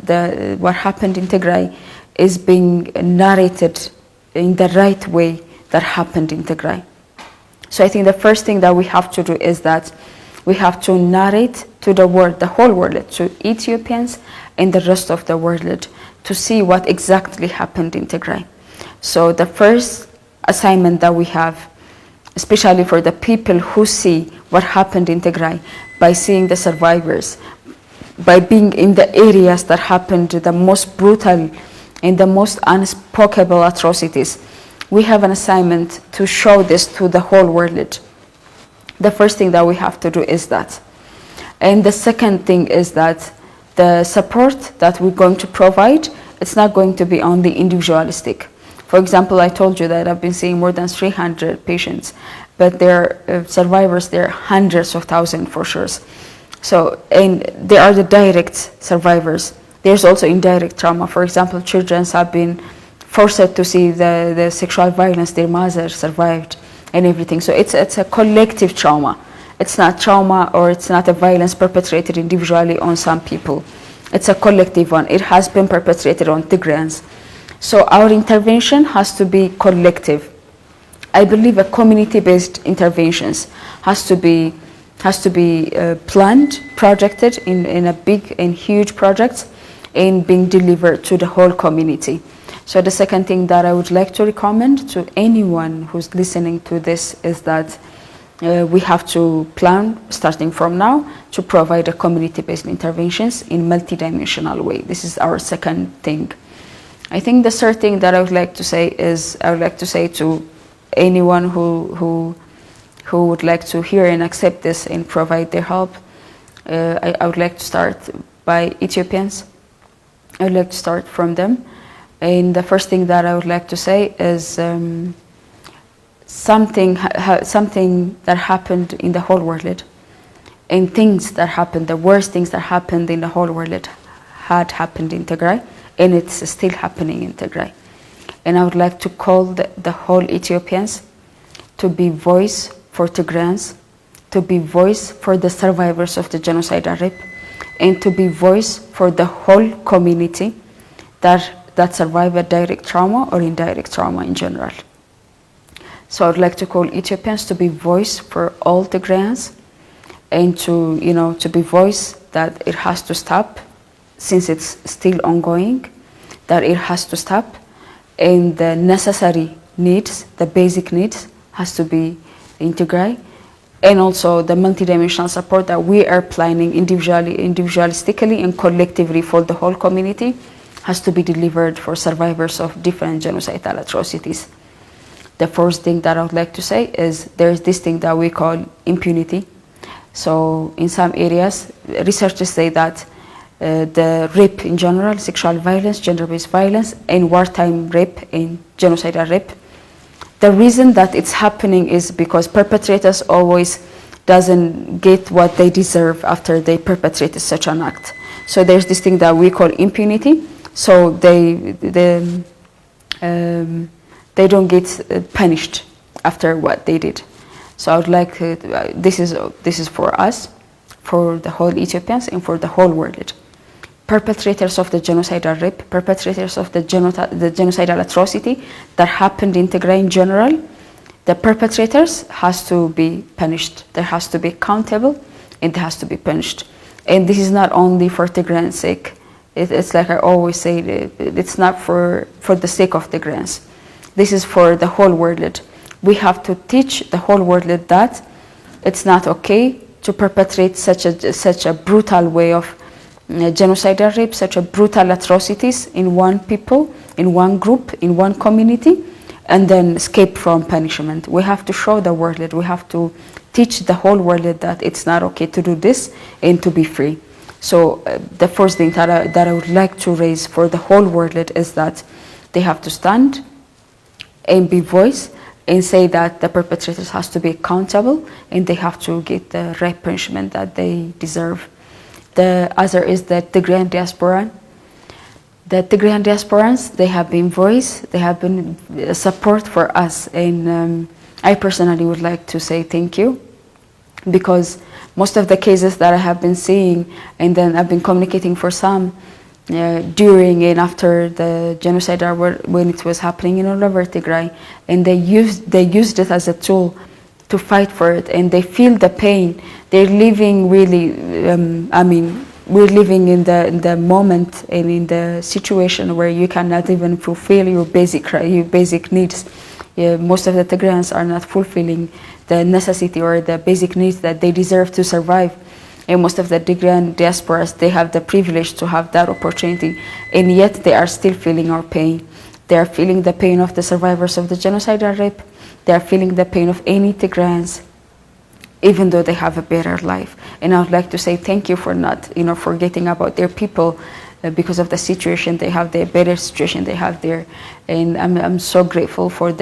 what happened in Tigray is being narrated in the right way that happened in Tigray. So I think the first thing that we have to do is that we have to narrate to the world, the whole world, to Ethiopians and the rest of the world, to see what exactly happened in Tigray. So the first assignment that we have, especially for the people who see what happened in Tigray, by seeing the survivors, by being in the areas that happened the most brutal and the most unspeakable atrocities, we have an assignment to show this to the whole world. The first thing that we have to do is that. And the second thing is that the support that we're going to provide, it's not going to be only individualistic. For example, I told you that I've been seeing more than 300 patients, but there are survivors, there are hundreds of thousands for sure. So, and there are the direct survivors. There's also indirect trauma. For example, children have been forced to see the sexual violence their mother survived and everything. So it's a collective trauma. It's not trauma, or it's not a violence perpetrated individually on some people. It's a collective one. It has been perpetrated on Tigrayans. So our intervention has to be collective. I believe a community-based interventions has to be planned, projected in a big and huge projects, and being delivered to the whole community. So the second thing that I would like to recommend to anyone who's listening to this is that we have to plan, starting from now, to provide a community-based interventions in multidimensional way. This is our second thing. I think the third thing that I would like to say is, I would like to say to anyone who would like to hear and accept this and provide their help, I would like to start by Ethiopians. I would like to start from them. And the first thing that I would like to say is something that happened in the whole world, and things that happened, the worst things that happened in the whole world had happened in Tigray, and it's still happening in Tigray. And I would like to call the whole Ethiopians to be voice for Tigrayans, to be voice for the survivors of the genocide rape, and to be voice for the whole community that survive a direct trauma or indirect trauma in general. So I would like to call Ethiopians to be voice for all Tigrayans, and to be voice that it has to stop, since it's still ongoing, that it has to stop, and the necessary needs, the basic needs, has to be in Tigray, and also the multidimensional support that we are planning individualistically and collectively for the whole community has to be delivered for survivors of different genocidal atrocities. The first thing that I would like to say is there is this thing that we call impunity. So in some areas, researchers say that the rape in general, sexual violence, gender-based violence, and wartime rape and genocidal rape, the reason that it's happening is because perpetrators always doesn't get what they deserve after they perpetrated such an act. So there's this thing that we call impunity. So they don't get punished after what they did. So I would like this is for us, for the whole Ethiopians, and for the whole world. Perpetrators of the genocidal rape, perpetrators of the genocidal atrocity that happened in Tigray in general, the perpetrators has to be punished. There has to be accountable, and they has to be punished. And this is not only for Tigrayans' sake. It's like I always say, it's not for the sake of Tigrayans. This is for the whole world. We have to teach the whole world that it's not okay to perpetrate such a brutal way of genocidal rape, such a brutal atrocities in one people, in one group, in one community, and then escape from punishment. We have to show the world, we have to teach the whole world that it's not okay to do this and to be free. So the first thing that I would like to raise for the whole world is that they have to stand and be voice and say that the perpetrators has to be accountable and they have to get the right punishment that they deserve. The other is the Tigrayan diaspora. The Tigrayan diasporans, they have been voice, they have been support for us, and I personally would like to say thank you, because most of the cases that I have been seeing, and then I've been communicating for some during and after the genocide when it was happening in all over Tigray, and they used it as a tool to fight for it, and they feel the pain. They're living really, we're living in the moment and in the situation where you cannot even fulfill your basic needs. Most of the Tigrayans are not fulfilling the necessity or the basic needs that they deserve to survive. And most of the Tigrayan diasporas, they have the privilege to have that opportunity, and yet they are still feeling our pain. They are feeling the pain of the survivors of the genocidal rape. They are feeling the pain of any Tigrayans, even though they have a better life. And I would like to say thank you for not, forgetting about their people because of the situation they have, the better situation they have there. And I'm so grateful for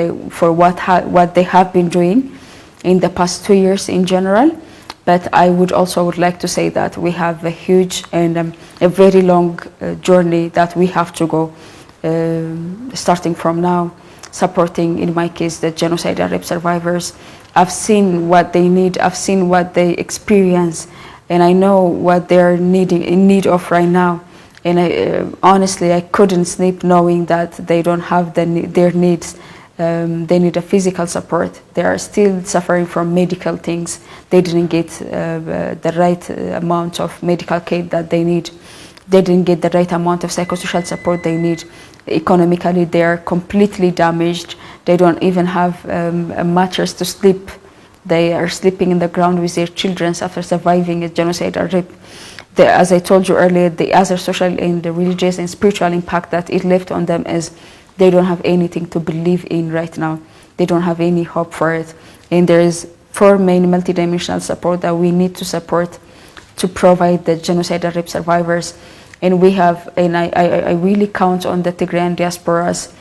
what they have been doing in the past 2 years in general. But I would like to say that we have a huge and a very long journey that we have to go, starting from now, supporting, in my case, the genocidal rape survivors. I've seen what they need, I've seen what they experience, and I know what they're in need of right now. And honestly, I couldn't sleep knowing that they don't have their needs. They need a physical support. They are still suffering from medical things. They didn't get the right amount of medical care that they need. They didn't get the right amount of psychosocial support they need. Economically, they are completely damaged. They don't even have a mattress to sleep. They are sleeping in the ground with their children after surviving a genocidal rape. As I told you earlier, the other social and the religious and spiritual impact that it left on them is they don't have anything to believe in right now. They don't have any hope for it. And there is 4 main multidimensional support that we need to support to provide the genocidal rape survivors. And we have, and I really count on the Tigrayan diasporas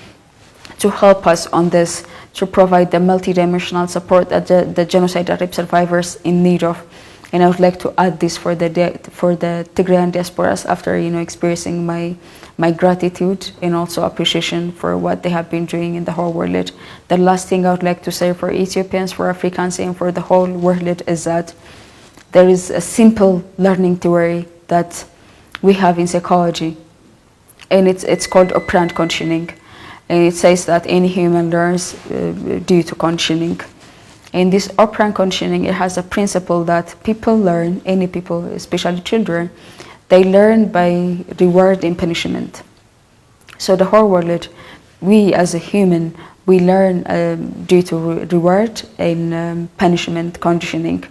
to help us on this, to provide the multidimensional support that the genocidal rape survivors in need of. And I would like to add this for the Tigrayan diasporas after experiencing my gratitude and also appreciation for what they have been doing in the whole world. The last thing I would like to say for Ethiopians, for Africans, and for the whole world is that there is a simple learning theory that we have in psychology, and it's called operant conditioning. And it says that any human learns due to conditioning. And this operant conditioning, it has a principle that people learn, any people, especially children, they learn by reward and punishment. So the whole world, we as a human, we learn due to reward and punishment conditioning.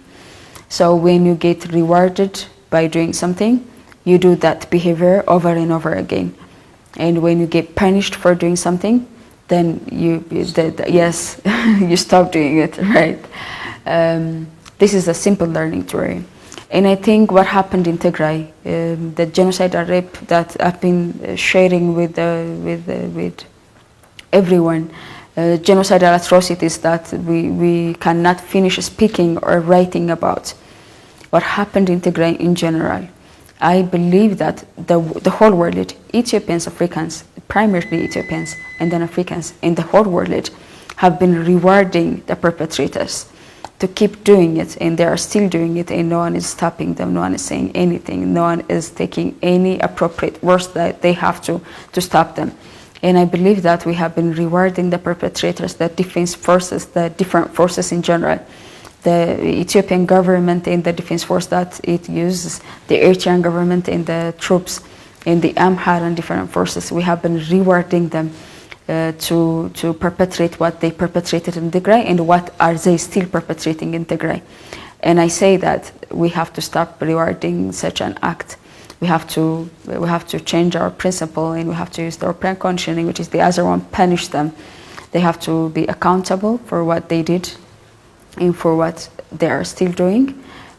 So when you get rewarded by doing something, you do that behavior over and over again. And when you get punished for doing something, then yes, you stop doing it, right? This is a simple learning theory. And I think what happened in Tigray, the genocide rape that I've been sharing with everyone, genocidal atrocities that we cannot finish speaking or writing about, what happened in Tigray in general. I believe that the whole world, Ethiopians, Africans, primarily Ethiopians and then Africans in the whole world, have been rewarding the perpetrators to keep doing it, and they are still doing it, and no one is stopping them, no one is saying anything, no one is taking any appropriate words that they have to stop them. And I believe that we have been rewarding the perpetrators, the defense forces, the different forces in general, the Ethiopian government and the defense force that it uses, the Eritrean government and the troops in the Amhara and different forces. We have been rewarding them to perpetrate what they perpetrated in Tigray, and what are they still perpetrating in Tigray. And I say that we have to stop rewarding such an act. We have to change our principle, and we have to use the operant conditioning, which is the other one, punish them. They have to be accountable for what they did and for what they are still doing,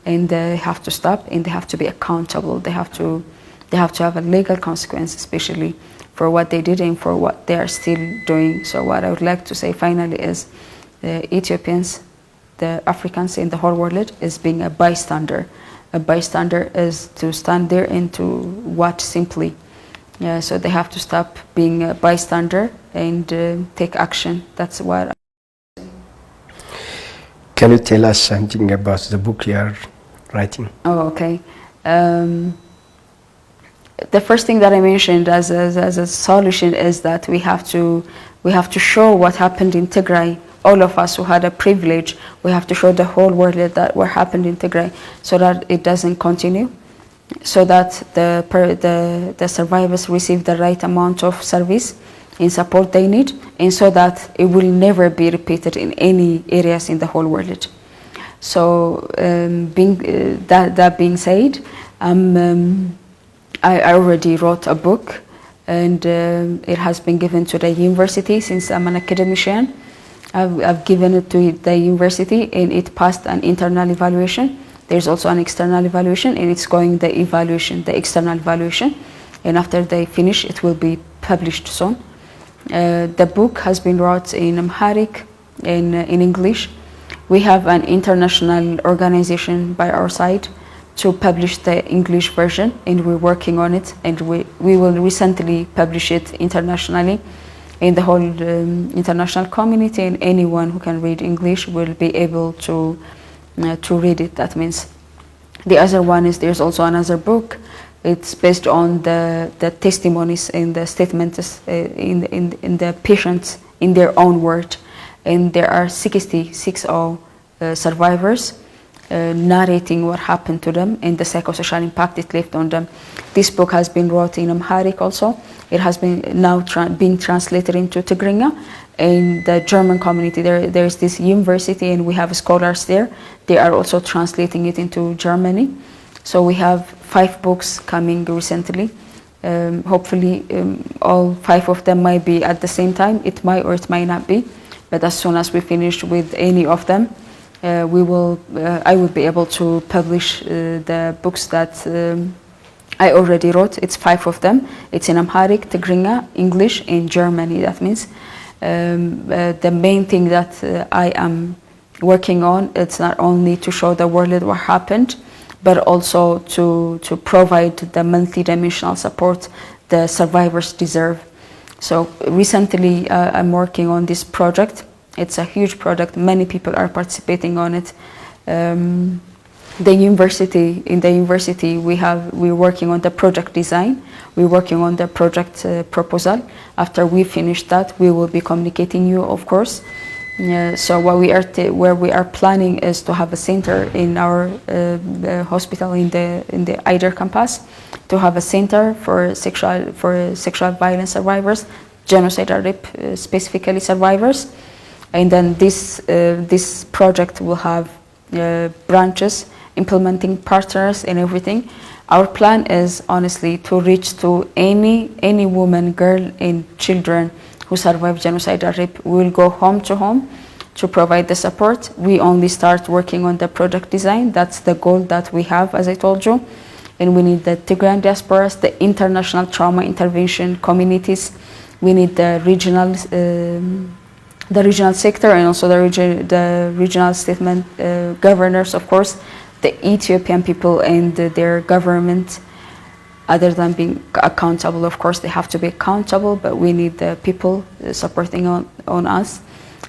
and they have to stop, and they have to be accountable. They have to have a legal consequence, especially for what they did and for what they are still doing. So what I would like to say finally is the Ethiopians, the Africans in the whole world is being a bystander. A bystander is to stand there and to watch simply. So they have to stop being a bystander and take action. That's what. Can you tell us something about the book you are writing? Oh, okay. The first thing that I mentioned as a solution is that we have to show what happened in Tigray. All of us who had a privilege, we have to show the whole world that what happened in Tigray, so that it doesn't continue, so that the survivors receive the right amount of service and support they need, and so that it will never be repeated in any areas in the whole world. So that being said, I already wrote a book, and it has been given to the university. Since I'm an academician, I've given it to the university, and it passed an internal evaluation. There's also an external evaluation, and it's going the external evaluation, and after they finish, it will be published soon. The book has been wrote in Amharic, in English. We have an international organization by our side to publish the English version, and we're working on it, and we will recently publish it internationally, and the whole international community and anyone who can read English will be able to read it. That means the other one is there's also another book. It's based on the testimonies and the statements in the patients in their own word, and there are 66 survivors narrating what happened to them and the psychosocial impact it left on them. This book has been wrote in Amharic also. It has been now being translated into Tigrinya. In the German community, there is this university, and we have scholars there. They are also translating it into Germany. So we have 5 books coming recently. Hopefully all 5 of them might be at the same time. It might or it might not be. But as soon as we finish with any of them, I will be able to publish the books that I already wrote. It's 5 of them. It's in Amharic, Tigrinya, English, and Germany. That means the main thing that I am working on, it's not only to show the world what happened, but also to provide the multidimensional support the survivors deserve. So recently I'm working on this project. It's a huge project. Many people are participating on it. In the university we're working on the project design. We're working on the project proposal. After we finish that, we will be communicating you, of course. So where we are planning is to have a center in our hospital in the Eider campus, to have a center for sexual violence survivors, genocide or rape specifically survivors, and then this project will have branches, implementing partners and everything. Our plan is honestly to reach to any woman, girl, and children who survive genocide or rape. We will go home to provide the support. We only start working on the project design. That's the goal that we have, as I told you. And we need the Tigrayan diasporas, the international trauma intervention communities. We need the regional sector, and also the regional statement governors, of course, the Ethiopian people and their government. Other than being accountable, of course, they have to be accountable, but we need the people supporting on us,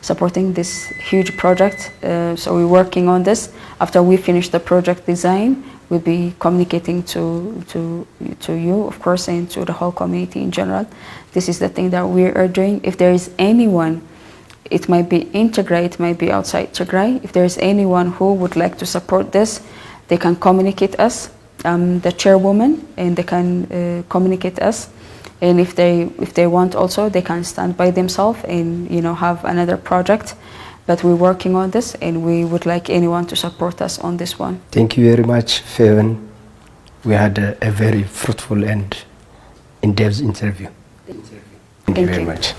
supporting this huge project. So we're working on this. After we finish the project design, we'll be communicating to you, of course, and to the whole community in general. This is the thing that we are doing. If there is anyone, it might be in Tigray, it might be outside Tigray. If there is anyone who would like to support this, they can communicate us. The chairwoman, and they can communicate us. And if they want also, they can stand by themselves and have another project. But we're working on this, and we would like anyone to support us on this one. Thank you very much, Feven. We had a very fruitful and in-depth interview. Thank you very much.